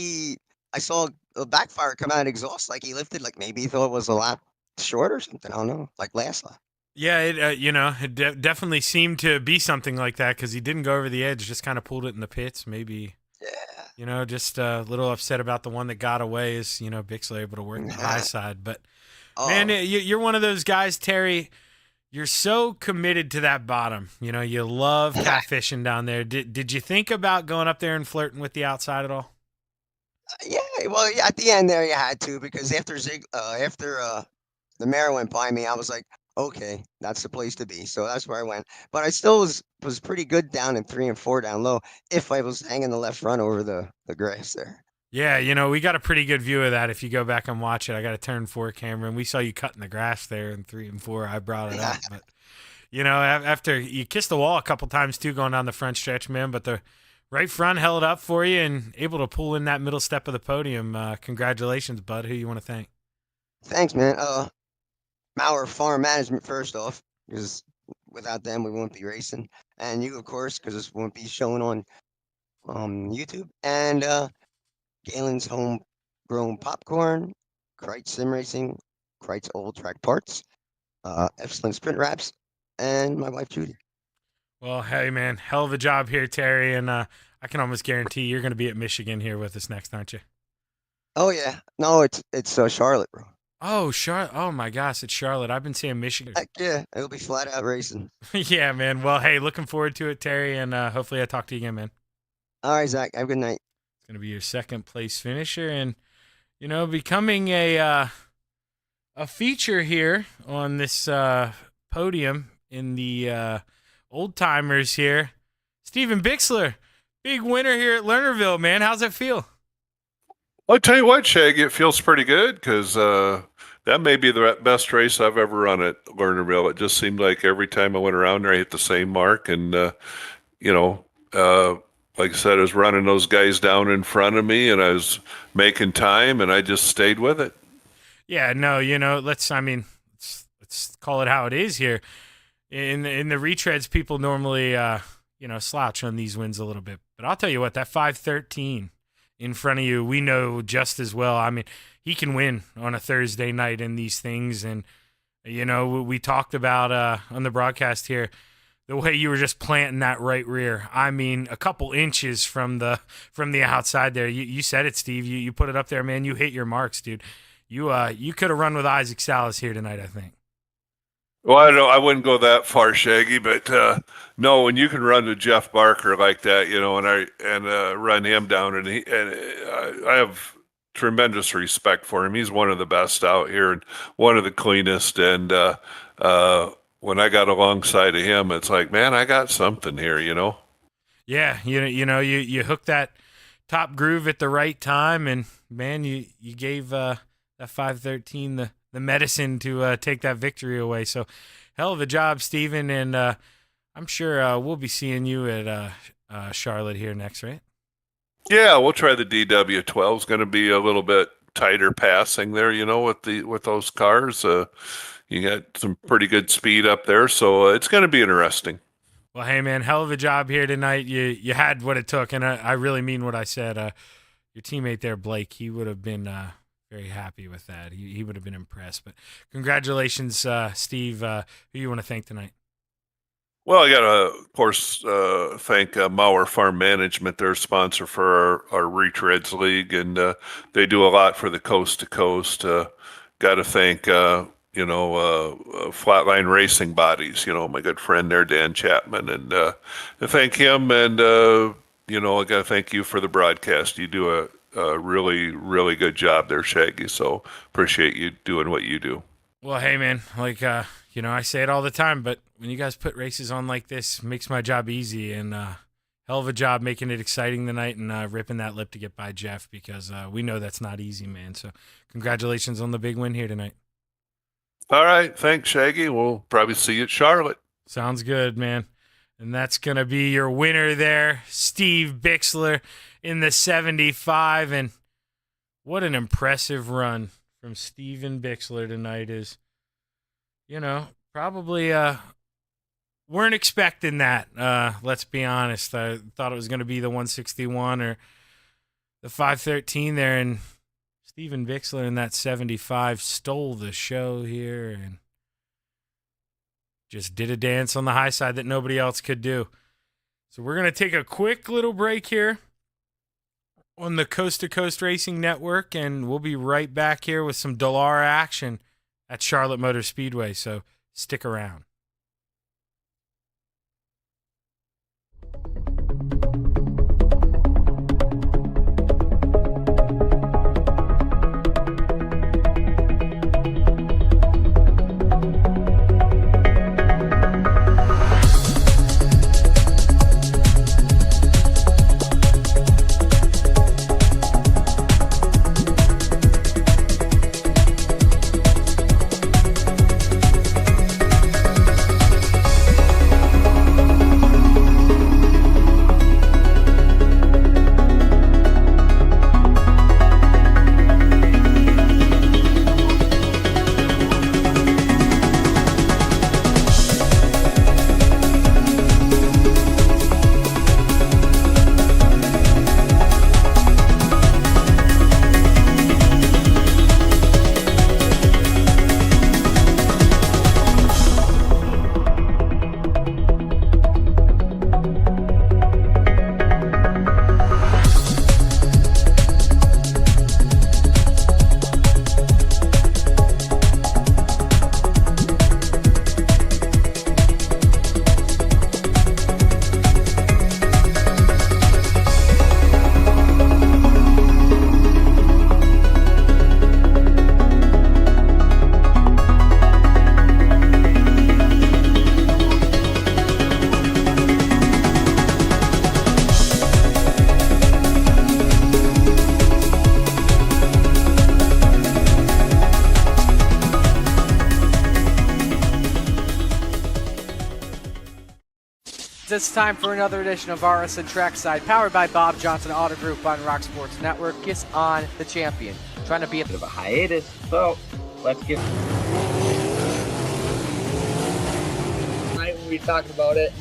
I saw a backfire come out of exhaust, like he lifted, like maybe he thought it was a lap short or something. I don't know, like last lap. Yeah, it definitely seemed to be something like that because he didn't go over the edge, just kind of pulled it in the pits. Maybe, yeah, just a little upset about the one that got away is, Bixler able to work the high side. But, man, you're one of those guys, Terry, You're so committed to that bottom. You know, you love catfishing down there. Did you think about going up there and flirting with the outside at all? Yeah, well, yeah, at the end there you had to because after the mayor went by me, I was like, okay, that's the place to be. So that's where I went. But I still was pretty good down in 3 and 4 down low if I was hanging the left front over the grass there. Yeah, you know, we got a pretty good view of that if you go back and watch it. I got a turn 4 camera, and we saw you cutting the grass there in 3 and 4. I brought it up. But, you know, after you kissed the wall a couple times, too, going down the front stretch, man, but the right front held up for you and able to pull in that middle step of the podium. Congratulations, bud. Who you want to thank? Thanks, man. Mauer Farm Management first off, because without them we wouldn't be racing, and you of course, because this won't be shown on YouTube, and Galen's Homegrown Popcorn, Kreitz Sim Racing, Kreitz Old Track Parts, Excellent Sprint Wraps, and my wife Judy. Well, hey, man, hell of a job here, Terry, and I can almost guarantee you're going to be at Michigan here with us next, aren't you? Oh yeah, no, it's Charlotte, bro. Oh, Charlotte. Oh, my gosh, it's Charlotte. I've been saying Michigan. Heck yeah, it'll be flat out racing. Yeah, man. Well, hey, looking forward to it, Terry, and hopefully I talk to you again, man. All right, Zach, have a good night. It's going to be your second place finisher and, you know, becoming a feature here on this podium in the old timers here. Steven Bixler, big winner here at Lernerville, man. How's it feel? Well, I tell you what, Shaggy, it feels pretty good because that may be the best race I've ever run at Lernerville. It just seemed like every time I went around there, I hit the same mark. And, you know, like I said, I was running those guys down in front of me and I was making time and I just stayed with it. Yeah, no, you know, let's call it how it is here. In the retreads, people normally, you know, slouch on these wins a little bit. But I'll tell you what, that 513 in front of you, we know just as well. I mean, he can win on a Thursday night in these things. And, you know, we talked about on the broadcast here, the way you were just planting that right rear. I mean, a couple inches from the outside there. You said it, Steve. You put it up there, man. You hit your marks, dude. You could have run with Isaac Salas here tonight, I think. Well, I wouldn't go that far, Shaggy, but no, when you can run to Jeff Barker like that, you know, and run him down, and I have tremendous respect for him. He's one of the best out here and one of the cleanest. And when I got alongside of him, it's like, man, I got something here, you know. Yeah, you hooked that top groove at the right time, and man, you gave that 513 the medicine to take that victory away. So hell of a job, Steven, and I'm sure we'll be seeing you at Charlotte here next, right? Yeah, we'll try the DW12. It's going to be a little bit tighter passing there, you know, with those cars. You got some pretty good speed up there, so it's going to be interesting. Well, hey, man, hell of a job here tonight. You had what it took, and I really mean what I said. Your teammate there, Blake, he would have been very happy with that. He would have been impressed. But congratulations, Steve. Who you want to thank tonight? Well, I got to, of course, thank Mauer Farm Management, their sponsor for our Retreads League, and they do a lot for the coast to coast. Got to thank, Flatline Racing Bodies, you know, my good friend there, Dan Chapman, and thank him. And, I got to thank you for the broadcast. You do a really, really good job there, Shaggy. So appreciate you doing what you do. Well, hey, man, like, I say it all the time, but when you guys put races on like this, it makes my job easy, and hell of a job making it exciting tonight and ripping that lip to get by Jeff, because we know that's not easy, man. So congratulations on the big win here tonight. All right. Thanks, Shaggy. We'll probably see you at Charlotte. Sounds good, man. And that's going to be your winner there, Steve Bixler in the 75. And what an impressive run from Steven Bixler tonight is, probably weren't expecting that. Let's be honest. I thought it was going to be the 161 or the 513 there. And Steven Bixler in that 75 stole the show here and just did a dance on the high side that nobody else could do. So we're going to take a quick little break here on the Coast to Coast Racing Network, and we'll be right back here with some Dallara action at Charlotte Motor Speedway. So stick around. It's time for another edition of RSN Trackside, powered by Bob Johnson Auto Group on Rock Sports Network. Kiss on the champion. Trying to be a bit of a hiatus, so let's get. Tonight when we talked about it.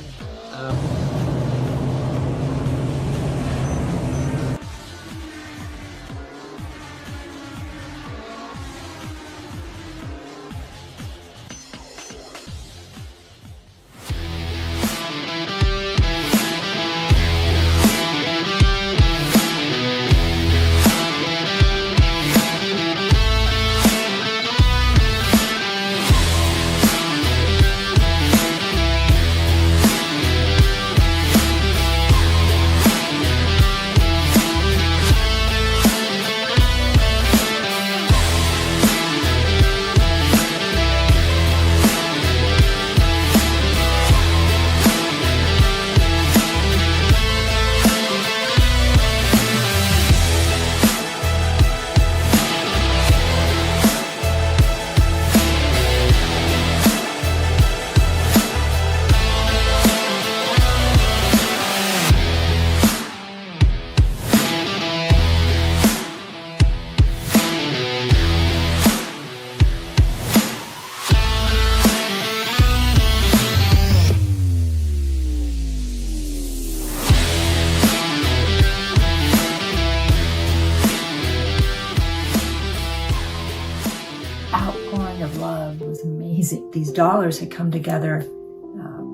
Outpouring of love was amazing. These dollars had come together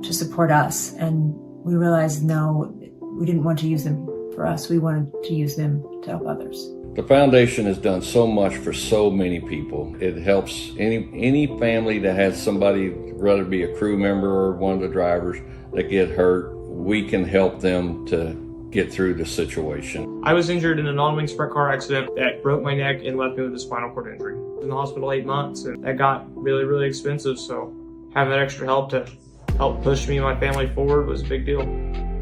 to support us, and we realized, no, we didn't want to use them for us. We wanted to use them to help others. The foundation has done so much for so many people. It helps any family that has somebody, whether it be a crew member or one of the drivers, that get hurt. We can help them to get through the situation. I was injured in a non-wing sprint car accident that broke my neck and left me with a spinal cord injury. I was in the hospital 8 months, and that got really, really expensive. So having that extra help to help push me and my family forward was a big deal.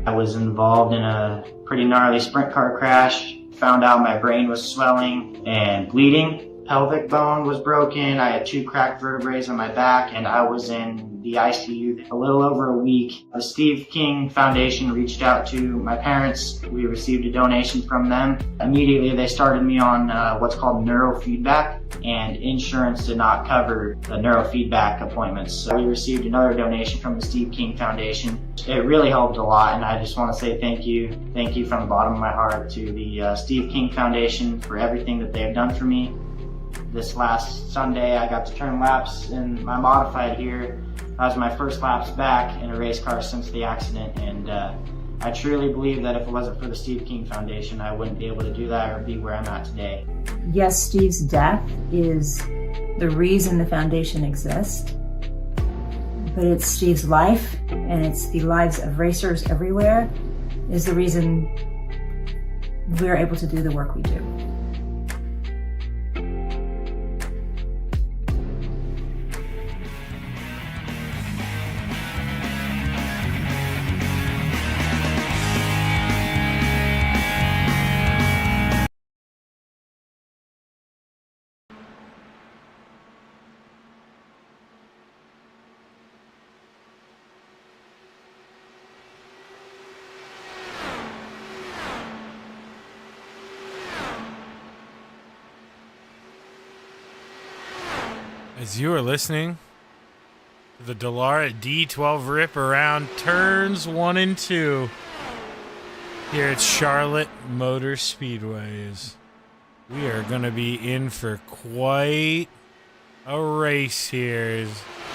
I was involved in a pretty gnarly sprint car crash. Found out my brain was swelling and bleeding. Pelvic bone was broken. I had 2 cracked vertebrae on my back, and I was in the ICU a little over a week. The Steve King Foundation reached out to my parents. We received a donation from them. Immediately, they started me on what's called neurofeedback, and insurance did not cover the neurofeedback appointments. So we received another donation from the Steve King Foundation. It really helped a lot, and I just want to say thank you. Thank you from the bottom of my heart to the Steve King Foundation for everything that they have done for me. This last Sunday, I got to turn laps in my modified here. That was my first laps back in a race car since the accident, and I truly believe that if it wasn't for the Steve King Foundation, I wouldn't be able to do that or be where I'm at today. Yes, Steve's death is the reason the foundation exists, but it's Steve's life, and it's the lives of racers everywhere, is the reason we're able to do the work we do. As you are listening to the Dallara D12 rip around turns 1 and 2 here at Charlotte Motor Speedways, we are going to be in for quite a race here.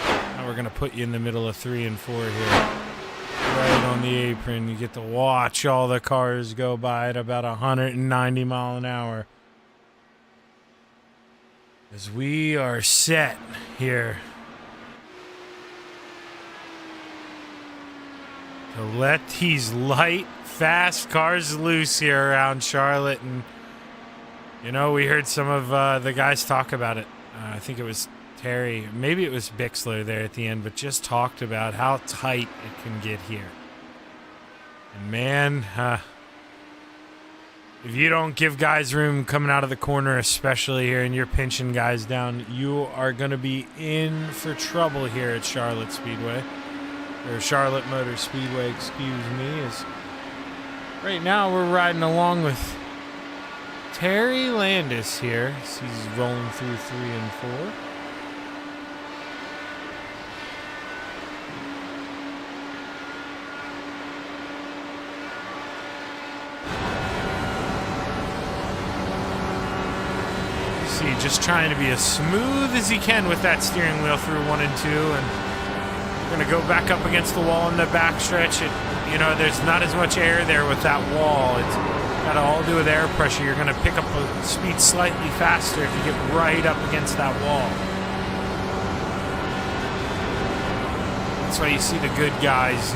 Now we're going to put you in the middle of 3 and 4 here. Right on the apron. You get to watch all the cars go by at about 190 mile an hour. As we are set here to let these light, fast cars loose here around Charlotte. And, you know, we heard some of the guys talk about it. I think it was Terry, maybe it was Bixler there at the end, but just talked about how tight it can get here. And, man, if you don't give guys room coming out of the corner, especially here, and you're pinching guys down, you are going to be in for trouble here at Charlotte Speedway. or Charlotte Motor Speedway, excuse me. Is right now we're riding along with Terry Landis here. He's rolling through 3 and 4. See, just trying to be as smooth as he can with that steering wheel through 1 and 2, and we're gonna go back up against the wall in the backstretch. There's not as much air there with that wall. It's got to all do with air pressure. You're gonna pick up a speed slightly faster if you get right up against that wall. That's why you see the good guys,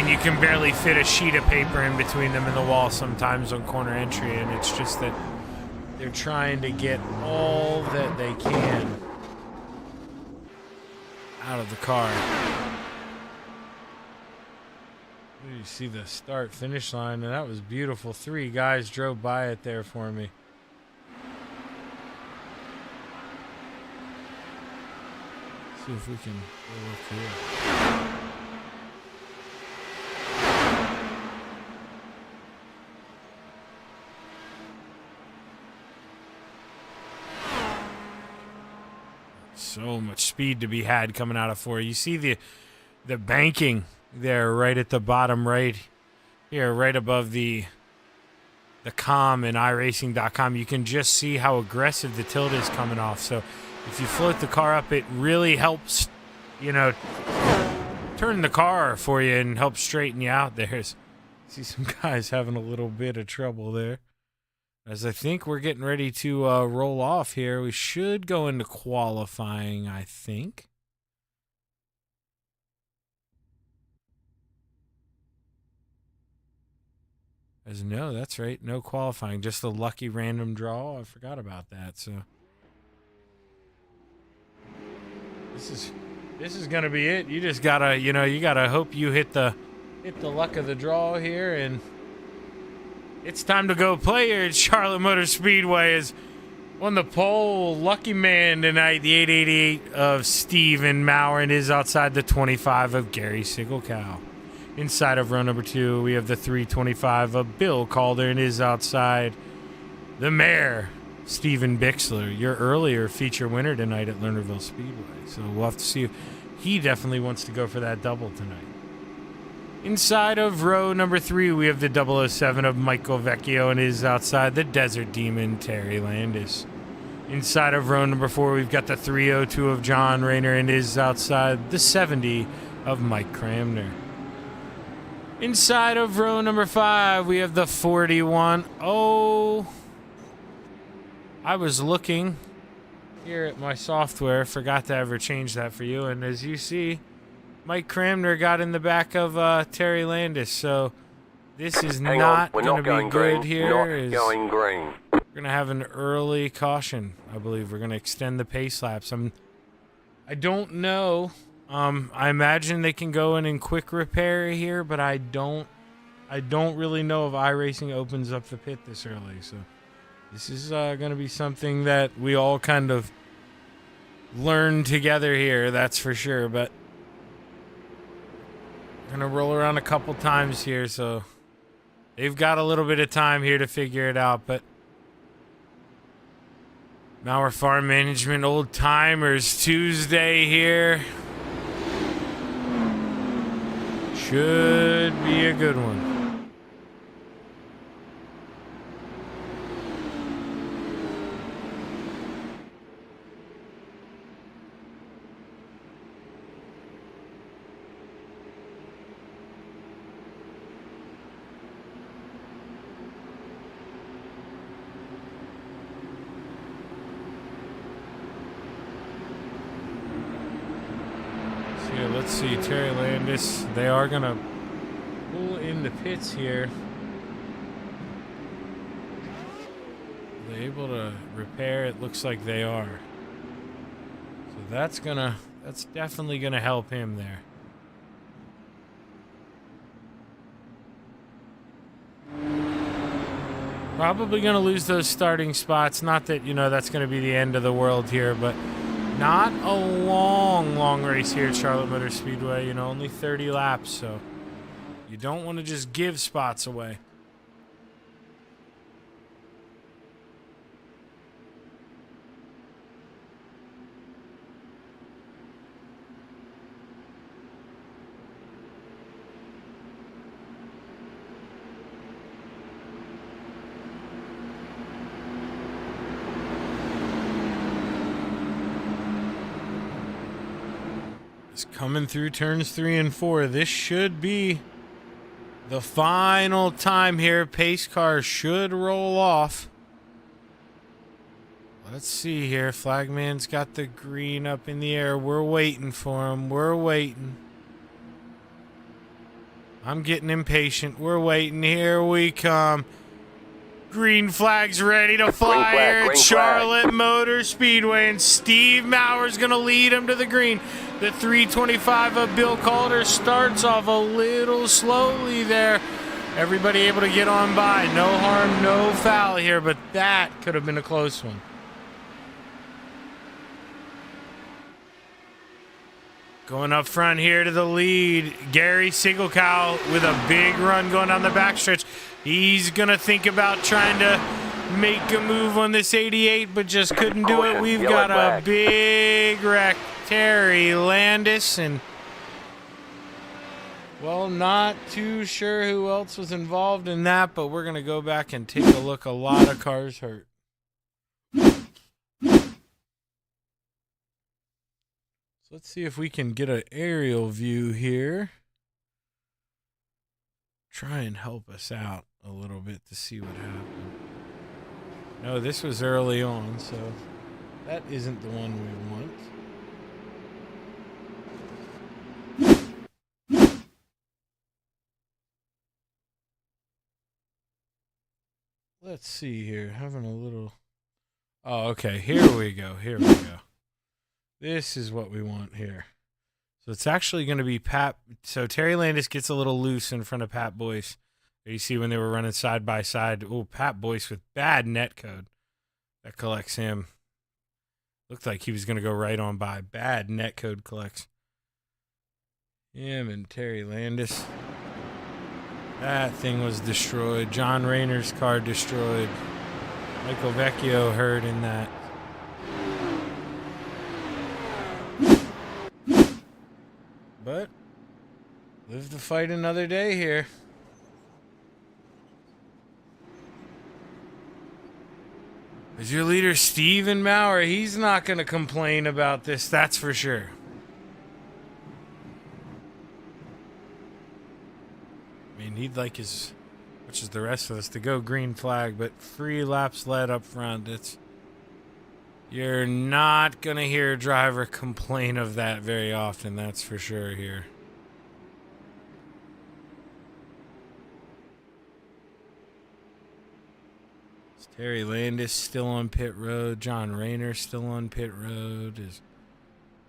you can barely fit a sheet of paper in between them and the wall sometimes on corner entry, and it's just that they're trying to get all that they can out of the car. You see the start-finish line, and that was beautiful. 3 guys drove by it there for me. See if we can go up here. So much speed to be had coming out of 4. You see the banking there right at the bottom right here, right above the com and iRacing.com. You can just see how aggressive the tilt is coming off. So if you float the car up, it really helps, turn the car for you and help straighten you out there. See some guys having a little bit of trouble there. As I think we're getting ready to roll off here. We should go into qualifying, I think. No, that's right. No qualifying. Just a lucky random draw. I forgot about that. So this is gonna be it. You just gotta, you gotta hope you hit the luck of the draw here, and it's time to go play here at Charlotte Motor Speedway. Is on the pole, lucky man tonight, the 888 of Steven Maurer is outside the 25 of Gary Sigelkow. Inside of row number 2, we have the 325 of Bill Calder and is outside the mayor, Steven Bixler, your earlier feature winner tonight at Lernerville Speedway. So we'll have to see if he definitely wants to go for that double tonight. Inside of row number 3, we have the 007 of Michael Vecchio and is outside the Desert Demon, Terry Landis. Inside of row number 4, we've got the 302 of John Rayner and is outside the 70 of Mike Cramner. Inside of row number 5, we have the 41. Oh, I was looking here at my software, forgot to ever change that for you, and as you see, Mike Cramner got in the back of Terry Landis, so this is not going to be good here. We're going to have an early caution, I believe. We're going to extend the pace laps. I don't know. I imagine they can go in quick repair here, but I don't really know if iRacing opens up the pit this early. So this is going to be something that we all kind of learn together here, that's for sure. But we're going to roll around a couple times here, so they've got a little bit of time here to figure it out. But Maurer Farm Management Old Timers Tuesday here. Should be a good one. Let's see, Terry Landis, they are going to pull in the pits here. Are they able to repair? It looks like they are. So that's definitely going to help him there. Probably going to lose those starting spots. Not that, that's going to be the end of the world here, but Not a long race here at Charlotte Motor Speedway. You know, only 30 laps, so you don't want to just give spots away. Coming through turns 3 and 4. This should be the final time here. Pace car should roll off. Let's see here. Flagman's got the green up in the air. We're waiting for him. We're waiting. I'm getting impatient. We're waiting. Here we come. Green flag's ready to fly here at Charlotte Motor Speedway, and Steve Mauer's going to lead him to the green. The 325 of Bill Calder starts off a little slowly there. Everybody able to get on by. No harm, no foul here, but that could have been a close one. Going up front here to the lead, Gary Sigelkow with a big run going down the backstretch. He's going to think about trying to make a move on this 88, but just couldn't do it. We've got a big wreck. Terry Landis, and, well, not too sure who else was involved in that, but we're going to go back and take a look. A lot of cars hurt. So let's see if we can get an aerial view here. Try and help us out a little bit to see what happened. No, this was early on, so that isn't the one we want. Let's see here. Having a little... Oh, okay. Here we go. Here we go. This is what we want here. So it's actually going to be Pat. So Terry Landis gets a little loose in front of Pat Boyce. You see when they were running side by side. Oh, Pat Boyce with bad net code. That collects him. Looked like he was going to go right on by. Bad net code collects him and Terry Landis. That thing was destroyed. John Rayner's car destroyed. Michael Vecchio hurt in that. But live to fight another day here. As your leader, Steven Mauer, he's not going to complain about this, that's for sure. I mean, he'd like his, which is the rest of us, to go green flag, but 3 laps led up front. You're not going to hear a driver complain of that very often, that's for sure here. Terry Landis still on pit road. John Rayner still on pit road.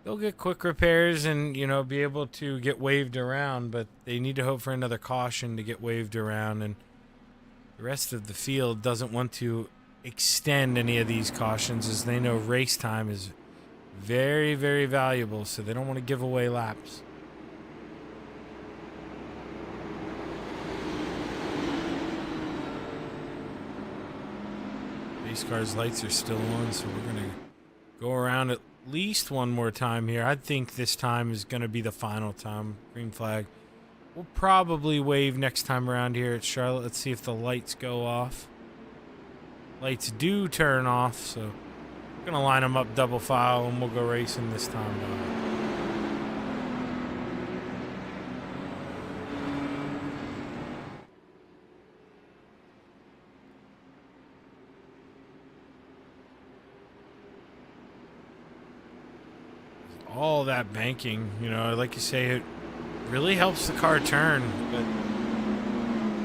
They'll get quick repairs and, you know, be able to get waved around, but they need to hope for another caution to get waved around, and the rest of the field doesn't want to extend any of these cautions, as they know race time is very, very valuable, so they don't want to give away laps. Pace car's lights are still on, so we're going to go around at least one more time here. I think this time is going to be the final time. Green flag. We'll probably wave next time around here at Charlotte. Let's see if the lights go off. Lights do turn off, so we're going to line them up double file, and we'll go racing this time. All that banking, you know, like you say, it really helps the car turn, but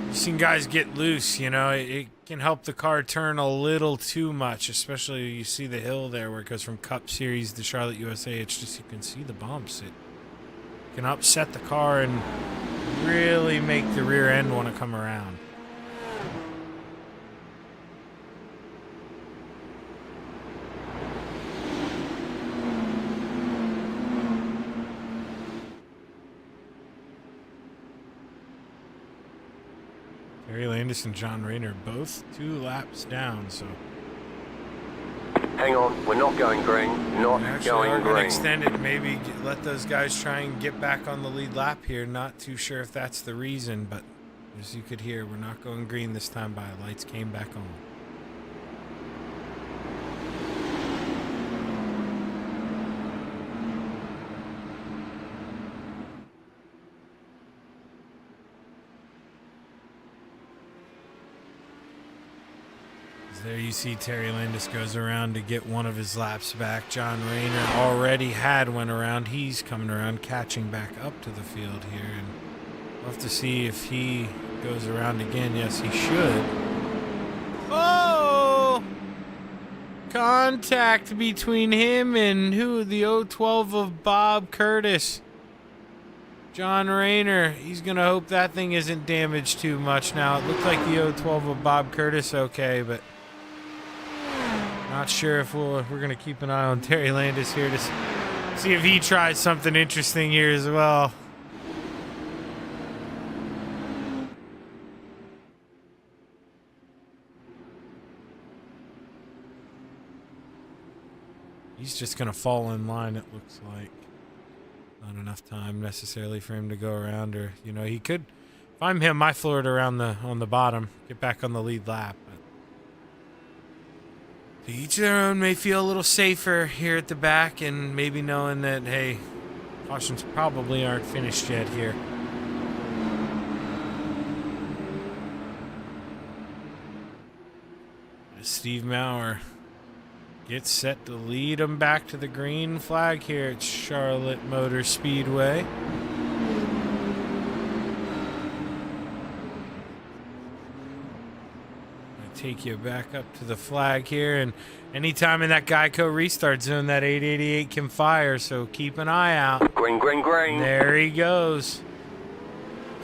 you've seen guys get loose, you know, it can help the car turn a little too much, especially you see the hill there where it goes from Cup Series to Charlotte USA. It's just, you can see the bumps. It can upset the car and really make the rear end want to come around. Terry Landis and John Rayner both 2 laps down, so. Hang on, we're not going green. Not Actually, going are gonna green. extend it. Maybe let those guys try and get back on the lead lap here. Not too sure if that's the reason, but as you could hear, we're not going green this time by. Lights came back on. There you see Terry Landis goes around to get one of his laps back. John Rayner already went around. He's coming around, catching back up to the field here. And we'll have to see if he goes around again. Yes, he should. Oh! Contact between him and the 012 of Bob Curtis. John Rayner. He's going to hope that thing isn't damaged too much now. It looked like the 012 of Bob Curtis okay, but not sure if we're going to keep an eye on Terry Landis here to see if he tries something interesting here as well. He's just going to fall in line, it looks like. Not enough time necessarily for him to go around, or, you know, he could, if I'm him, I floor it around on the bottom, get back on the lead lap. To each their own. May feel a little safer here at the back, and maybe knowing that, hey, cautions probably aren't finished yet here. As Steve Maurer gets set to lead him back to the green flag here at Charlotte Motor Speedway. Take you back up to the flag here, and anytime in that Geico restart zone, that 888 can fire, so keep an eye out. Green, green, green. There he goes.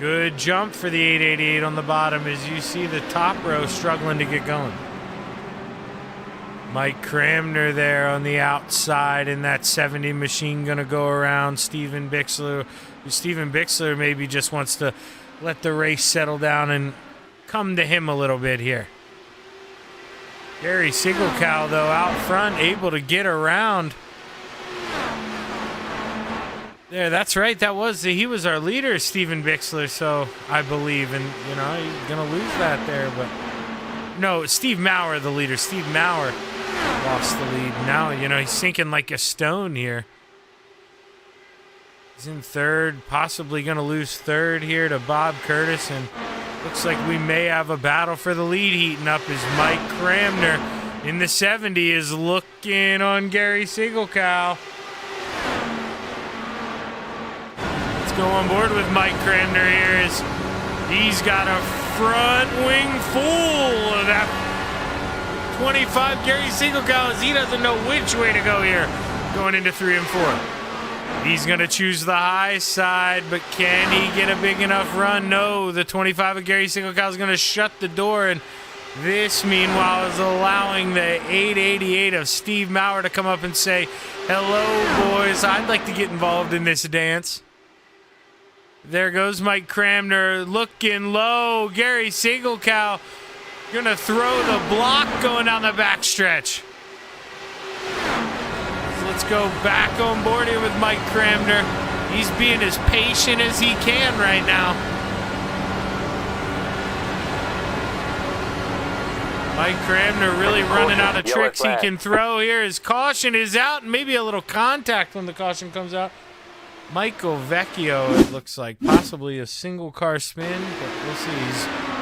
Good jump for the 888 on the bottom as you see the top row struggling to get going. Mike Cramner there on the outside in that 70 machine gonna go around Steven Bixler. Steven Bixler maybe just wants to let the race settle down and come to him a little bit here. Gary Sigelkow, though, out front, able to get around. There, that's right. He was our leader, Steven Bixler, so I believe. And, you know, he's going to lose that there. But no, Steve Maurer, the leader. Steve Maurer lost the lead. Now, you know, he's sinking like a stone here. He's in third, possibly going to lose third here to Bob Curtis. And looks like we may have a battle for the lead heating up as Mike Cramner in the 70 is looking on Gary Sigelkow. Let's go on board with Mike Cramner here as he's got a front wing full of that 25 Gary Sigelkow as he doesn't know which way to go here going into 3 and 4. He's going to choose the high side, but can he get a big enough run? No, the 25 of Gary Sigelkow is going to shut the door, and this, meanwhile, is allowing the 888 of Steve Maurer to come up and say, hello, boys, I'd like to get involved in this dance. There goes Mike Cramner looking low. Gary Sigelkow going to throw the block going down the backstretch. Let's go back on board here with Mike Cramner. He's being as patient as he can right now. Mike Cramner really running out of tricks he can throw here. His caution is out, and maybe a little contact when the caution comes out. Michael Vecchio, it looks like, possibly a single car spin, but we'll see.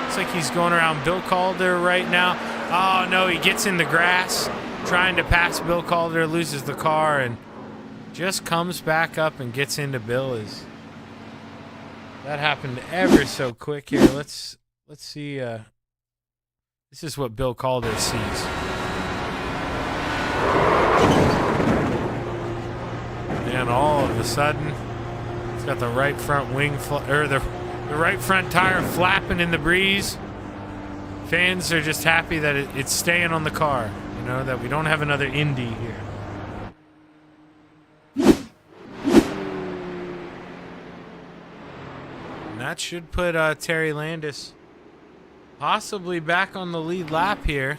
Looks like he's going around Bill Calder right now. Oh, no, he gets in the grass. Trying to pass Bill Calder, loses the car, and just comes back up and gets into Bill. That happened ever so quick here. Let's see. This is what Bill Calder sees. And all of a sudden, he's got the right front wing, the right front tire flapping in the breeze. Fans are just happy that it's staying on the car. You know, that we don't have another Indy here. And that should put Terry Landis possibly back on the lead lap here.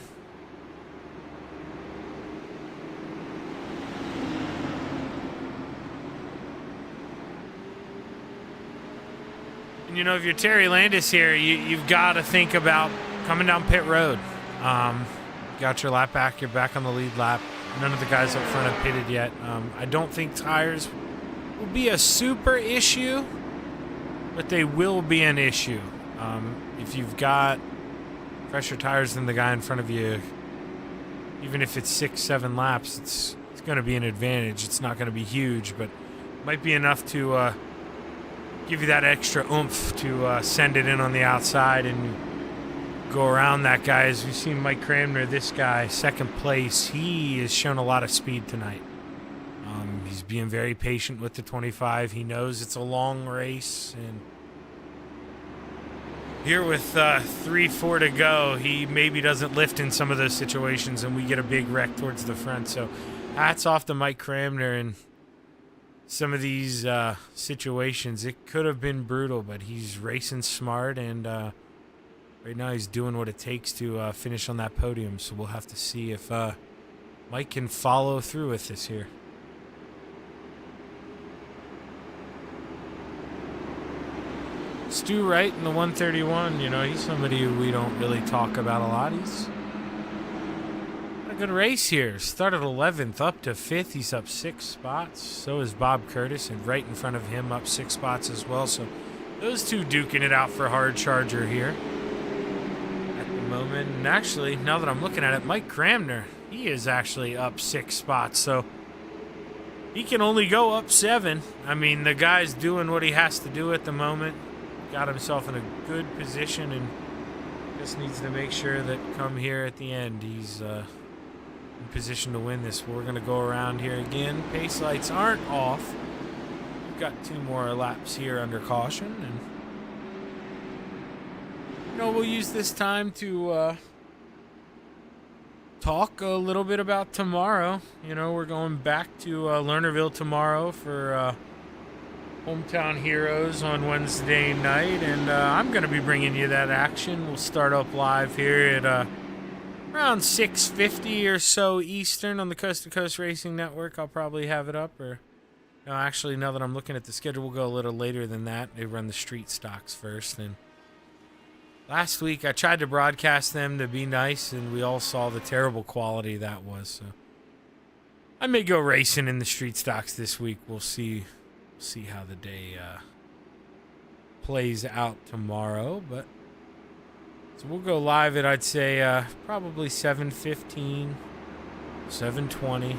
And you know, if you're Terry Landis here, you've got to think about coming down pit road. Got your lap back. You're back on the lead lap. None of the guys up front have pitted yet. I don't think tires will be a super issue, but they will be an issue. If you've got fresher tires than the guy in front of you, even if it's 6-7 laps, it's going to be an advantage. It's not going to be huge, but it might be enough to give you that extra oomph to send it in on the outside and go around that guy. As we've seen Mike Cramner, this guy, second place, he has shown a lot of speed tonight. He's being very patient with the 25. He knows it's a long race, and here with 3-4 to go, he maybe doesn't lift in some of those situations, and we get a big wreck towards the front. So hats off to Mike Cramner. And some of these situations, it could have been brutal, but he's racing smart, and right now he's doing what it takes to finish on that podium. So we'll have to see if Mike can follow through with this here. Stu Wright in the 131, you know, he's somebody who we don't really talk about a lot. He's had a good race here. Started 11th, up to 5th. He's up 6 spots. So is Bob Curtis, and right in front of him up 6 spots as well. So those two duking it out for hard charger here at the moment. And actually, now that I'm looking at it, Mike Cramner, he is actually up 6 spots. So he can only go up 7. I mean, the guy's doing what he has to do at the moment. Got himself in a good position and just needs to make sure that come here at the end, he's in position to win this. We're going to go around here again. Pace lights aren't off. We've got 2 more laps here under caution. And, you know, we'll use this time to talk a little bit about tomorrow. You know, we're going back to Lernerville tomorrow for Hometown Heroes on Wednesday night, and I'm going to be bringing you that action. We'll start up live here at around 6:50 or so Eastern on the Coast to Coast Racing Network. I'll probably have it up, or no, actually, now that I'm looking at the schedule, we'll go a little later than that. They run the street stocks first, and last week I tried to broadcast them to be nice, and we all saw the terrible quality that was. So I may go racing in the street stocks this week. We'll see how the day plays out tomorrow. But so we'll go live at, I'd say, probably 7:15, 7:20.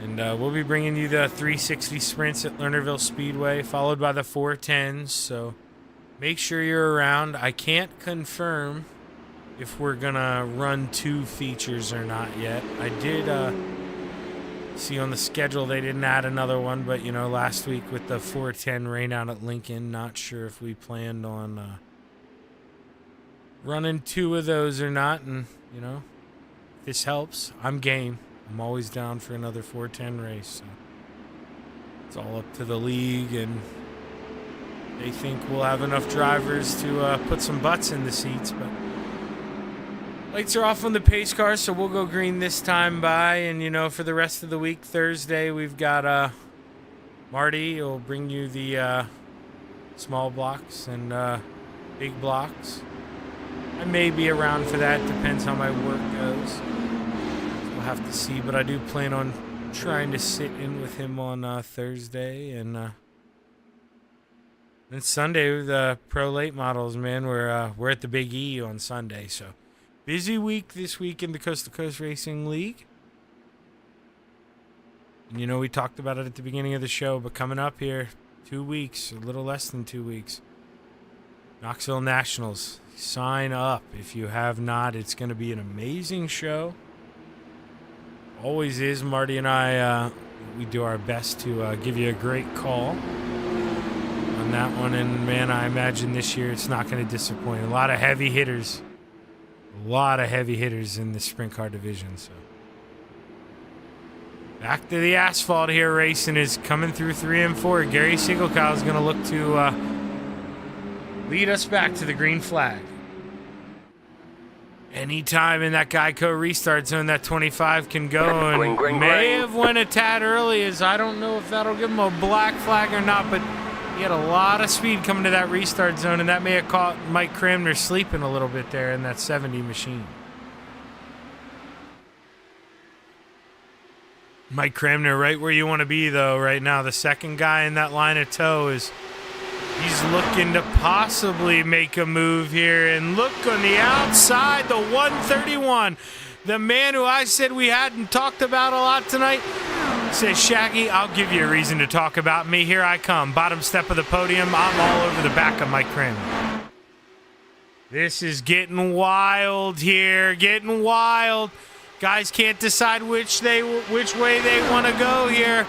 And we'll be bringing you the 360 sprints at Lernerville Speedway, followed by the 410s. So make sure you're around. I can't confirm if we're going to run 2 features or not yet. I did see on the schedule they didn't add another one, but, you know, last week with the 410 rain out at Lincoln, not sure if we planned on running 2 of those or not. And, you know, if this helps, I'm game. I'm always down for another 410 race. So it's all up to the league, and they think we'll have enough drivers to put some butts in the seats. But lights are off on the pace car, so we'll go green this time by. And, you know, for the rest of the week, Thursday, we've got Marty will bring you the small blocks and big blocks. I may be around for that. Depends how my work goes. We'll have to see, but I do plan on trying to sit in with him on Thursday. And then Sunday, the Pro Late Models, man, we're at the Big E on Sunday, so busy week this week in the Coast to Coast Racing League. And, you know, we talked about it at the beginning of the show, but coming up here, 2 weeks, a little less than 2 weeks, Knoxville Nationals. Sign up if you have not. It's going to be an amazing show. Always is. Marty and I, we do our best to give you a great call on that one. And, man, I imagine this year it's not going to disappoint. A lot of heavy hitters. A lot of heavy hitters in the sprint car division. So back to the asphalt here. Racing is coming through 3 and 4. Gary Siegelkow is going to look to lead us back to the green flag. Anytime in that Geico restart zone, that 25 can go, and may have went a tad early, as I don't know if that'll give him a black flag or not, but he had a lot of speed coming to that restart zone, and that may have caught Mike Cramner sleeping a little bit there in that 70 machine. Mike Cramner right where you want to be, though, right now. The second guy in that line of tow is... he's looking to possibly make a move here. And look on the outside, the 131. The man who I said we hadn't talked about a lot tonight says, Shaggy, I'll give you a reason to talk about me. Here I come. Bottom step of the podium. I'm all over the back of Mike Cramner. This is getting wild here. Getting wild. Guys can't decide which way they want to go here.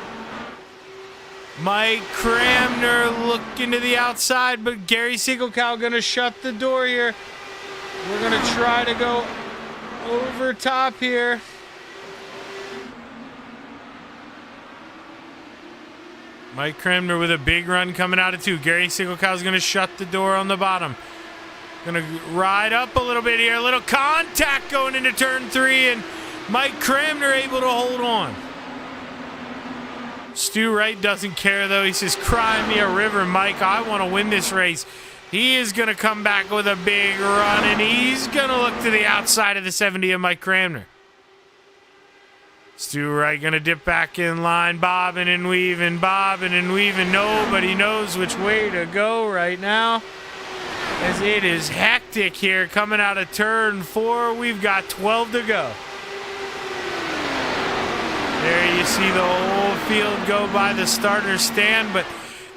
Mike Cramner looking to the outside, but Gary Siegelkow going to shut the door here. We're going to try to go over top here. Mike Cramner with a big run coming out of 2. Gary Siegelkow is going to shut the door on the bottom. Going to ride up a little bit here. A little contact going into turn 3, and Mike Cramner able to hold on. Stu Wright doesn't care, though. He says, cry me a river, Mike. I want to win this race. He is going to come back with a big run, and he's going to look to the outside of the 70 of Mike Cramner. Stu Wright going to dip back in line, bobbing and weaving, bobbing and weaving. Nobody knows which way to go right now, as it is hectic here coming out of turn 4. We've got 12 to go. There you see the whole field go by the starter stand, but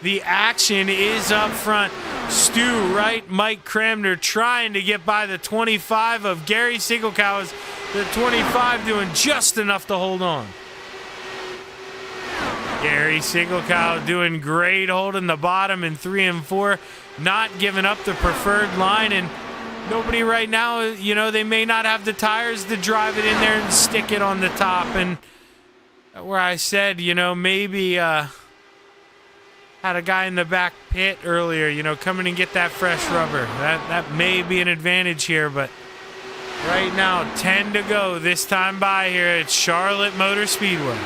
the action is up front. Stu Wright, Mike Cramner trying to get by the 25 of Gary Siegelkow. Is the 25 doing just enough to hold on. Gary Siegelkow doing great, holding the bottom in 3 and 4, not giving up the preferred line, and nobody right now, you know, they may not have the tires to drive it in there and stick it on the top. And where I said, you know, maybe had a guy in the back pit earlier, you know, come in and get that fresh rubber. That may be an advantage here, but right now, 10 to go this time by here at Charlotte Motor Speedway.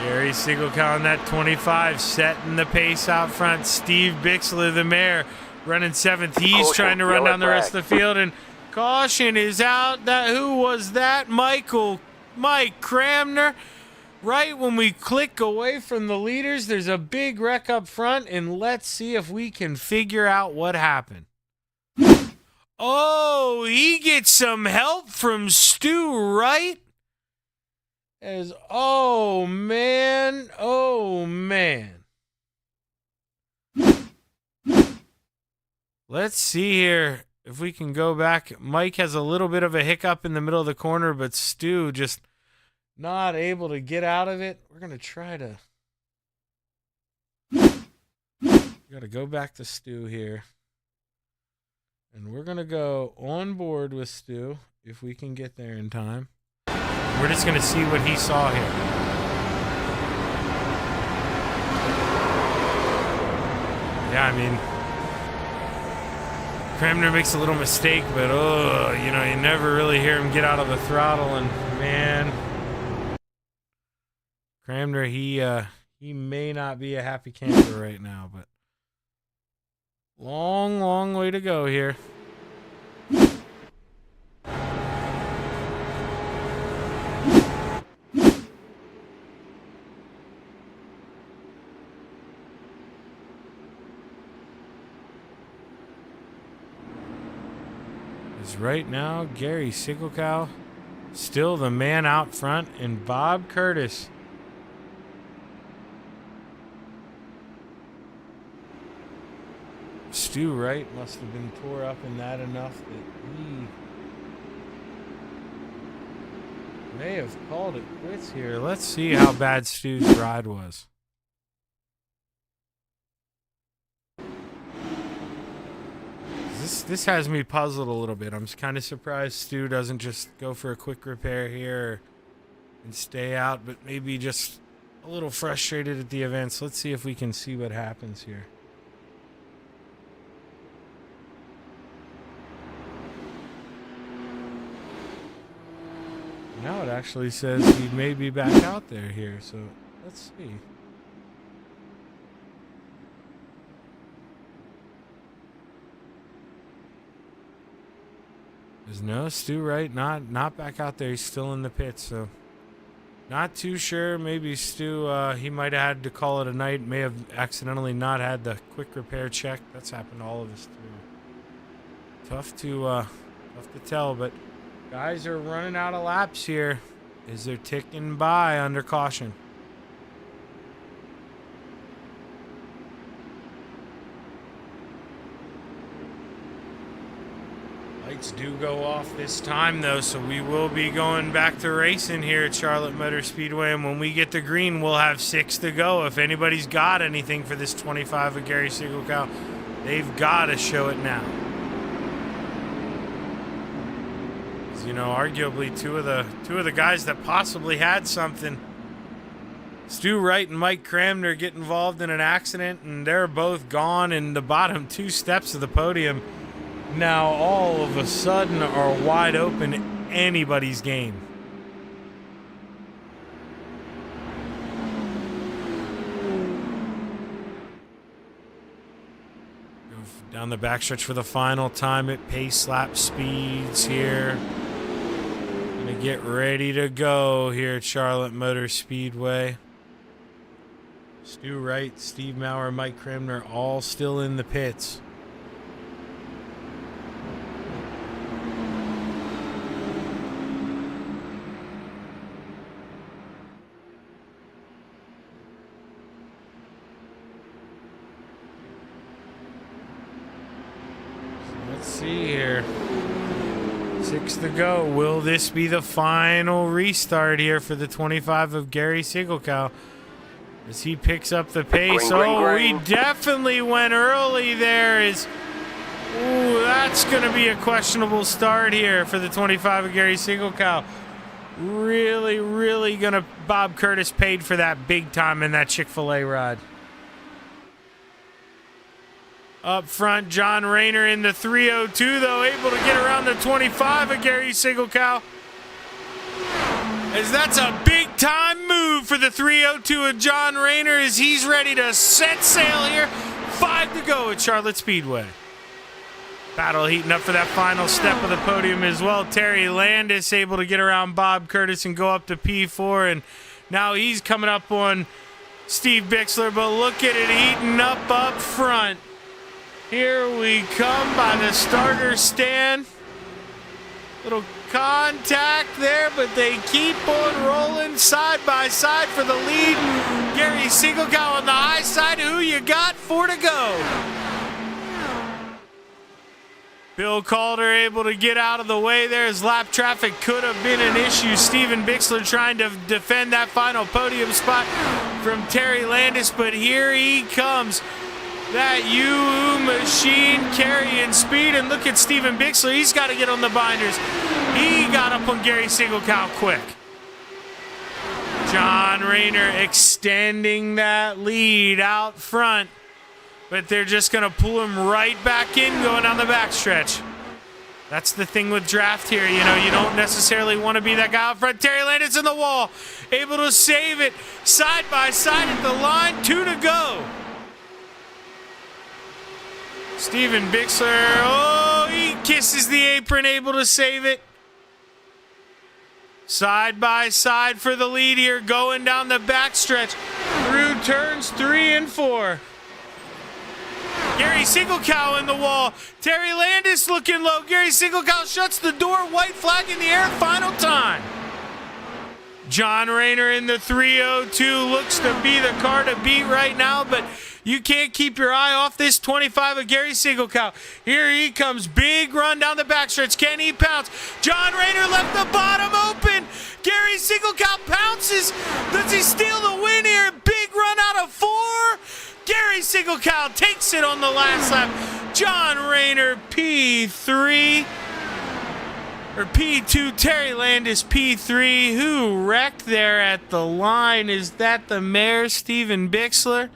Gary Siegelkow on that 25, setting the pace out front. Steve Bixler, the mayor, running 7th. He's trying to run down the rest of the field, and caution is out. Who was that? Mike Cramner. Right when we click away from the leaders, there's a big wreck up front, and let's see if we can figure out what happened. Oh, he gets some help from Stu Wright. Oh man. Let's see here if we can go back. Mike has a little bit of a hiccup in the middle of the corner, but Stu just not able to get out of it. We're going to try to... got to go back to Stu here. And we're going to go on board with Stu if we can get there in time. We're just going to see what he saw here. Yeah, I mean, Cramner makes a little mistake, but you know, you never really hear him get out of the throttle, and man, Cramner, he may not be a happy camper right now, but long way to go here. Right now, Gary Siegelkow still the man out front, and Bob Curtis. Stu Wright must have been tore up in that enough that he may have called it quits here. Let's see how bad Stu's ride was. This has me puzzled a little bit. I'm kind of surprised Stu doesn't just go for a quick repair here and stay out, but maybe just a little frustrated at the event. So let's see if we can see what happens here. Now it actually says he may be back out there here, so let's see. There's no Stu Wright, not back out there. He's still in the pits, so not too sure. Maybe Stu, he might have had to call it a night. May have accidentally not had the quick repair check. That's happened to all of us too. Tough to tell, but guys are running out of laps here as they're ticking by under caution. Lights do go off this time, though, so we will be going back to racing here at Charlotte Motor Speedway, and when we get the green, we'll have 6 to go. If anybody's got anything for this 25 of Gary Sigelkow, they've got to show it now. You know, arguably two of the guys that possibly had something, Stu Wright and Mike Cramner, get involved in an accident, and they're both gone in the bottom 2 steps of the podium. Now all of a sudden are wide open, anybody's game. Down the backstretch for the final time at pace lap speeds here. Gonna get ready to go here at Charlotte Motor Speedway. Stu Wright, Steve Maurer, Mike Cramner all still in the pits. See here. 6 to go. Will this be the final restart here for the 25 of Gary Sigelkow as he picks up the pace? We definitely went early there. Ooh, that's going to be a questionable start here for the 25 of Gary Sigelkow. Really, really going to... Bob Curtis paid for that big time in that Chick-fil-A ride. Up front, John Rayner in the 302, though, able to get around the 25 of Gary Sigelkow. As that's a big-time move for the 302 of John Rayner as he's ready to set sail here. 5 to go at Charlotte Speedway. Battle heating up for that final step of the podium as well. Terry Landis able to get around Bob Curtis and go up to P4, and now he's coming up on Steve Bixler, but look at it heating up front. Here we come by the starter stand. Little contact there, but they keep on rolling side by side for the lead. Gary Sigelkow on the high side. Who you got? 4 to go. Bill Calder able to get out of the way there as lap traffic could have been an issue. Steven Bixler trying to defend that final podium spot from Terry Landis, but here he comes. That U machine carrying speed, and look at Steven Bixler. He's got to get on the binders. He got up on Gary Sigelkow quick. John Rayner extending that lead out front, but they're just going to pull him right back in going down the backstretch. That's the thing with draft here. You know, you don't necessarily want to be that guy out front. Terry Landis in the wall, able to save it side by side at the line. 2 to go. Steven Bixler, he kisses the apron, able to save it. Side by side for the lead here, going down the backstretch through turns 3 and 4. Gary Sigelkow in the wall. Terry Landis looking low. Gary Sigelkow shuts the door. White flag in the air. Final time. John Rayner in the 302 looks to be the car to beat right now, but you can't keep your eye off this 25 of Gary Sigelkow. Here he comes. Big run down the backstretch. Can he pounce? John Rayner left the bottom open. Gary Sigelkow pounces. Does he steal the win here? Big run out of 4. Gary Sigelkow takes it on the last lap. John Rayner P3. Or P2, Terry Landis P3. Who wrecked there at the line? Is that the mayor, Steven Bixler?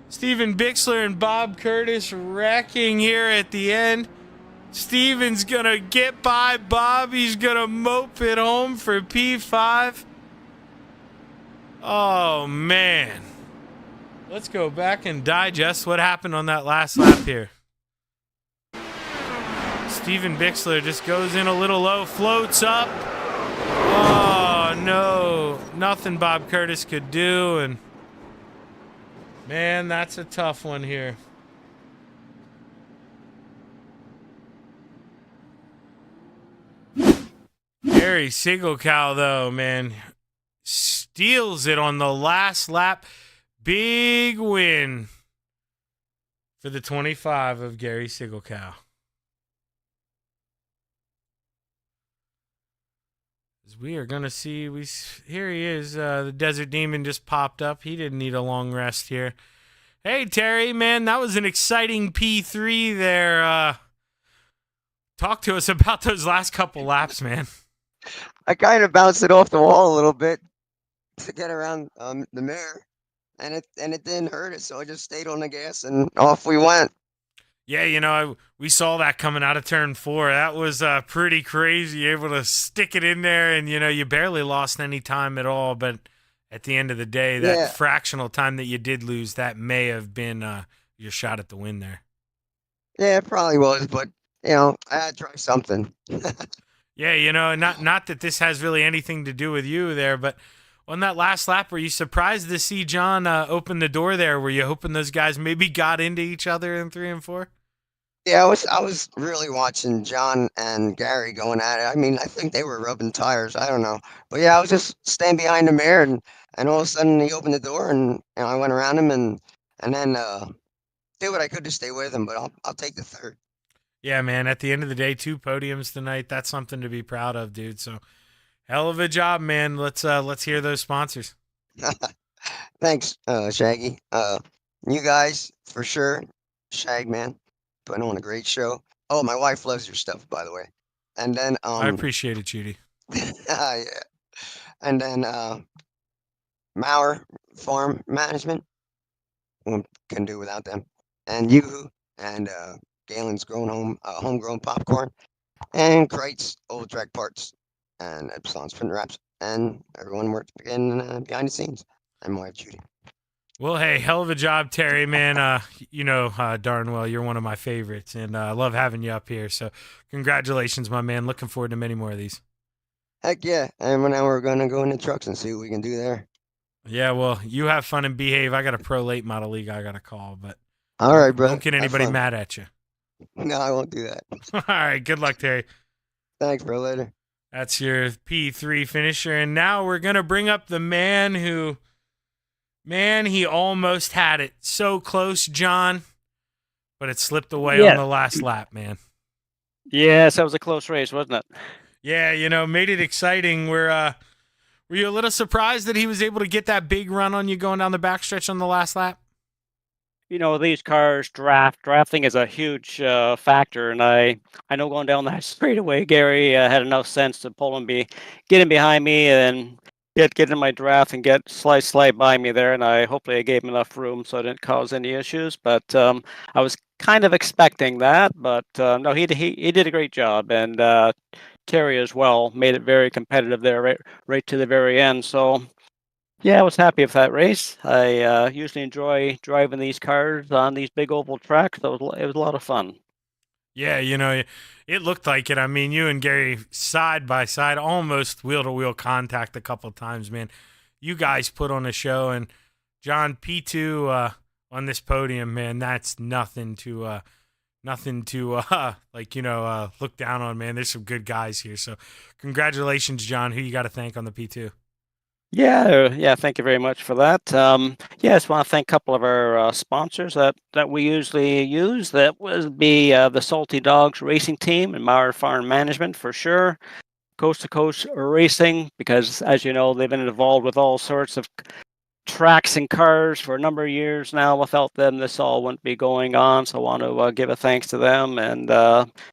Steven Bixler and Bob Curtis wrecking here at the end. Steven's gonna get by Bob. He's gonna mope it home for P5. Oh, man. Let's go back and digest what happened on that last lap here. Steven Bixler just goes in a little low, floats up. Oh, no. Nothing Bob Curtis could do. And, man, that's a tough one here. Gary Sigelkow, though, man, steals it on the last lap. Big win for the 25 of Gary Sigelkow. As we are going to see, here he is. The Desert Demon just popped up. He didn't need a long rest here. Hey, Terry, man, that was an exciting P3 there. Talk to us about those last couple laps, man. I kind of bounced it off the wall a little bit to get around the mirror, and it didn't hurt it, so I just stayed on the gas and off we went. Yeah, you know, we saw that coming out of turn 4. That was pretty crazy. Able to stick it in there, and, you know, you barely lost any time at all. But at the end of the day, that fractional time that you did lose, that may have been your shot at the win there. Yeah, it probably was, but, you know, I had to try something. Yeah, you know, not that this has really anything to do with you there, but on that last lap, were you surprised to see John open the door there? Were you hoping those guys maybe got into each other in 3 and 4? Yeah, I was really watching John and Gary going at it. I mean, I think they were rubbing tires. I don't know. But yeah, I was just standing behind the mirror, and all of a sudden he opened the door, and I went around him and then did what I could to stay with him, but I'll take the third. Yeah, man, at the end of the day, 2 podiums tonight. That's something to be proud of, dude. So hell of a job, man. Let's hear those sponsors. Thanks, Shaggy. You guys, for sure. Shag, man, putting on a great show. Oh, my wife loves your stuff, by the way. And then I appreciate it, Judy. Yeah. And then Maurer Farm Management. Couldn't do without them. And Yoo-Hoo and Galen's homegrown popcorn, and Kreitz Old Track Parts, and Epsilon's Print Wraps, and everyone worked behind the scenes. And my wife Judy. Well, hey, hell of a job, Terry, man. You know darn well you're one of my favorites, and I love having you up here. So congratulations, my man. Looking forward to many more of these. Heck yeah. And now we're going to go in the trucks and see what we can do there. Yeah, well, you have fun and behave. I got a pro late model league I got to call, but all right, bro. Don't get anybody mad at you. No, I won't do that. All right, good luck, Terry. Thanks, bro. Later. That's your P3 finisher. And now we're going to bring up the man who, man, he almost had it. So close, John, but it slipped away on the last lap, man. Yes, that was a close race, wasn't it? Yeah, you know, made it exciting. Were you a little surprised that he was able to get that big run on you going down the backstretch on the last lap? You know, these cars drafting is a huge factor, and I know going down that straightaway, Gary had enough sense to get in behind me and get in my draft and get slight by me there, and hopefully I gave him enough room so I didn't cause any issues. But I was kind of expecting that, but no, he did a great job, and Terry as well made it very competitive there right to the very end. So. Yeah, I was happy with that race. I usually enjoy driving these cars on these big oval tracks. So it was a lot of fun. Yeah, you know, it looked like it. I mean, you and Gary side by side, almost wheel-to-wheel contact a couple of times, man. You guys put on a show, and John, P2 on this podium, man, that's nothing to like, you know, look down on, man. There's some good guys here. So congratulations, John. Who you got to thank on the P2? Yeah, thank you very much for that. I just want to thank a couple of our sponsors that we usually use. That would be the Salty Dogs Racing Team and Maurer Farm Management for sure. Coast to Coast Racing, because as you know, they've been involved with all sorts of tracks and cars for a number of years now. Without them, this all wouldn't be going on. So I want to give a thanks to them, and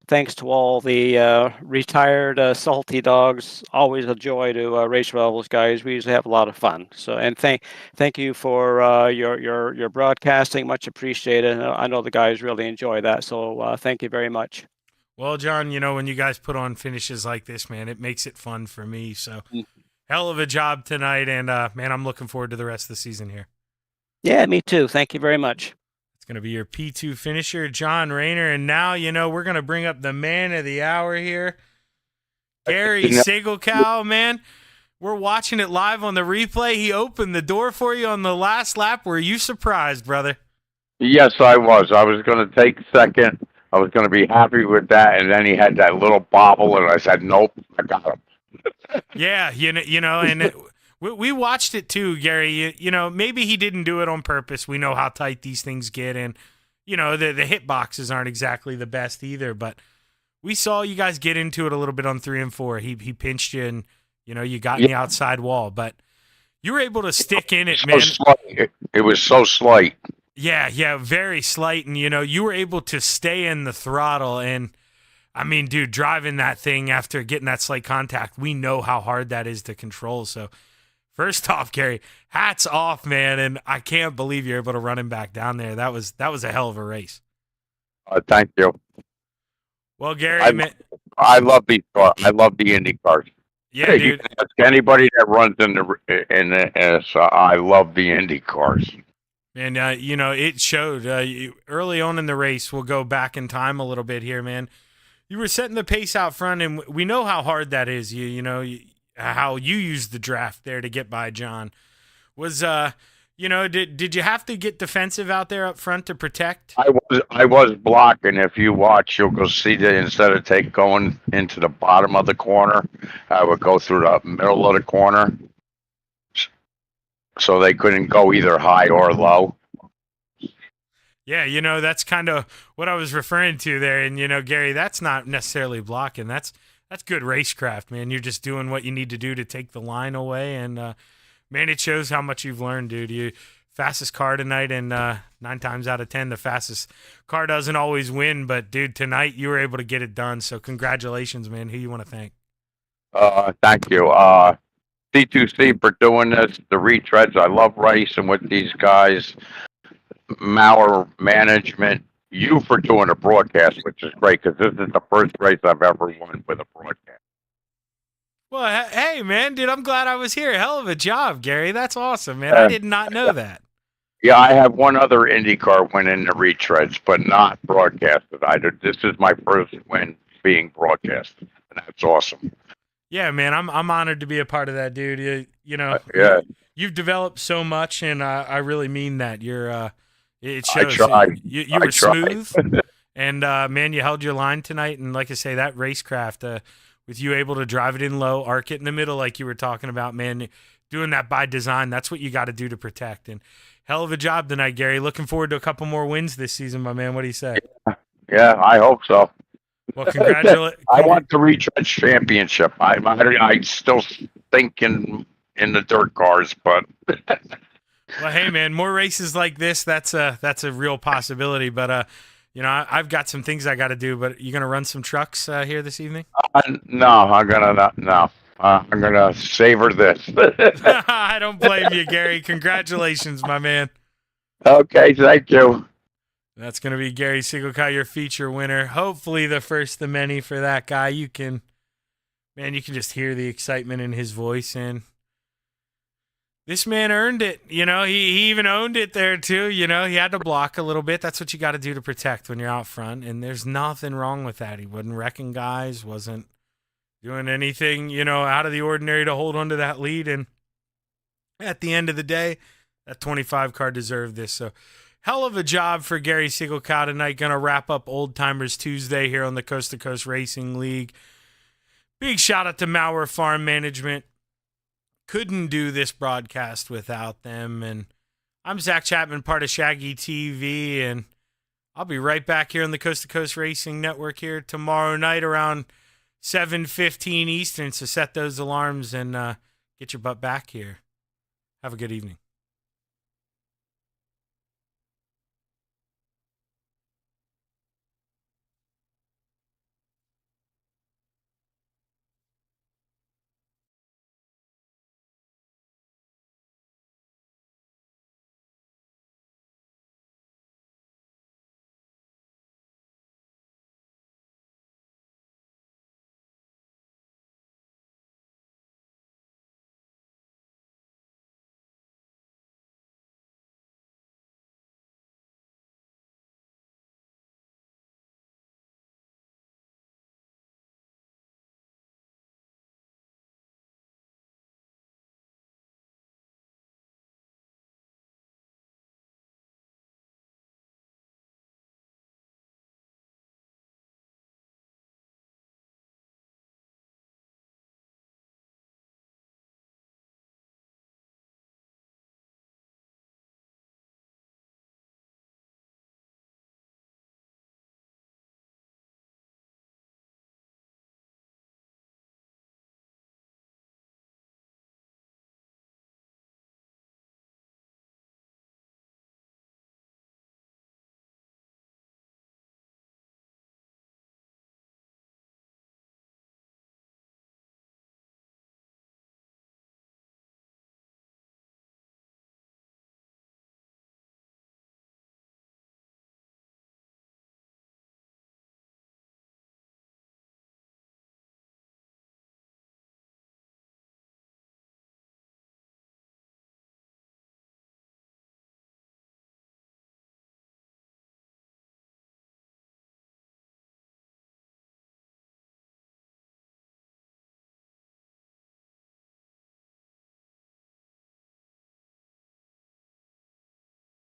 thanks to all the retired Salty Dogs. Always a joy to race with all those guys. We usually have a lot of fun. So, and thank you for your broadcasting. Much appreciated. I know the guys really enjoy that. So thank you very much. Well, John, when you guys put on finishes like this, man, it makes it fun for me. So, hell of a job tonight, and man, I'm looking forward to the rest of the season here. Yeah, me too. Thank you very much. It's going to be your P2 finisher, John Rayner. And now, we're going to bring up the man of the hour here, Gary Sigelkow, man. We're watching it live on the replay. He opened the door for you on the last lap. Were you surprised, brother? Yes, I was. I was going to take second. I was going to be happy with that. And then he had that little bobble, and I said, nope, I got him. Yeah, and we watched it too, Gary. Maybe he didn't do it on purpose. We know how tight these things get, and the hit boxes aren't exactly the best either. But we saw you guys get into it a little bit on 3 and 4. He pinched you, and you got in the outside wall, but you were able to stick in it, man. It was so slight. Yeah, very slight, and you were able to stay in the throttle, and I mean, dude, driving that thing after getting that slight contact, we know how hard that is to control. So, first off, Gary, hats off, man, and I can't believe you're able to run him back down there. That was a hell of a race. Thank you. Well, Gary, I love these cars. I love the Indy cars. Yeah, hey, dude. You can ask anybody that runs I love the Indy cars. And it showed early on in the race. We'll go back in time a little bit here, man. You were setting the pace out front, and we know how hard that is. How you used the draft there to get by John. Was did you have to get defensive out there up front to protect? I was blocking. If you watch, you'll go see that instead of going into the bottom of the corner, I would go through the middle of the corner, so they couldn't go either high or low. Yeah, that's kind of what I was referring to there. And, Gary, that's not necessarily blocking. That's good racecraft, man. You're just doing what you need to do to take the line away. And, man, it shows how much you've learned, dude. You fastest car tonight, and 9 times out of 10, the fastest car doesn't always win. But, dude, tonight you were able to get it done. So congratulations, man. Who you want to thank? Thank you. C2C for doing this, the retreads. I love racing with these guys. Maurer Management, you for doing a broadcast, which is great because this is the first race I've ever won with a broadcast. Well, hey, man, dude, I'm glad I was here. Hell of a job, Gary. That's awesome, man. I did not know that. Yeah, I have one other IndyCar win in the retreads, but not broadcasted. This is my first win being broadcasted, and that's awesome. Yeah, man, I'm honored to be a part of that, dude. You've developed so much, and I really mean that. It shows. You were smooth, and man, you held your line tonight. And like I say, that racecraft, with you able to drive it in low, arc it in the middle, like you were talking about, man, doing that by design. That's what you got to do to protect. And hell of a job tonight, Gary. Looking forward to a couple more wins this season, my man. What do you say? Yeah, I hope so. Well, congratulations. I want the retread championship. I still think in the dirt cars, but. Well, hey, man, more races like this, that's a real possibility. But, I've got some things I got to do. But you going to run some trucks here this evening? No, I'm going to no. I'm going to savor this. I don't blame you, Gary. Congratulations, my man. Okay, thank you. That's going to be Gary Sigelkow, your feature winner. Hopefully the first of many for that guy. You can just hear the excitement in his voice, and this man earned it. He even owned it there too. He had to block a little bit. That's what you got to do to protect when you're out front, and there's nothing wrong with that. He wasn't wrecking guys, wasn't doing anything, out of the ordinary to hold onto that lead, and at the end of the day, that 25 car deserved this. So hell of a job for Gary Sigelkow tonight. Going to wrap up Old Timers Tuesday here on the Coast to Coast Racing League. Big shout out to Maurer Farm Management. Couldn't do this broadcast without them. And I'm Zach Chapman, part of Shaggy TV, and I'll be right back here on the Coast to Coast Racing Network here tomorrow night around 7:15 Eastern. So set those alarms and get your butt back here. Have a good evening.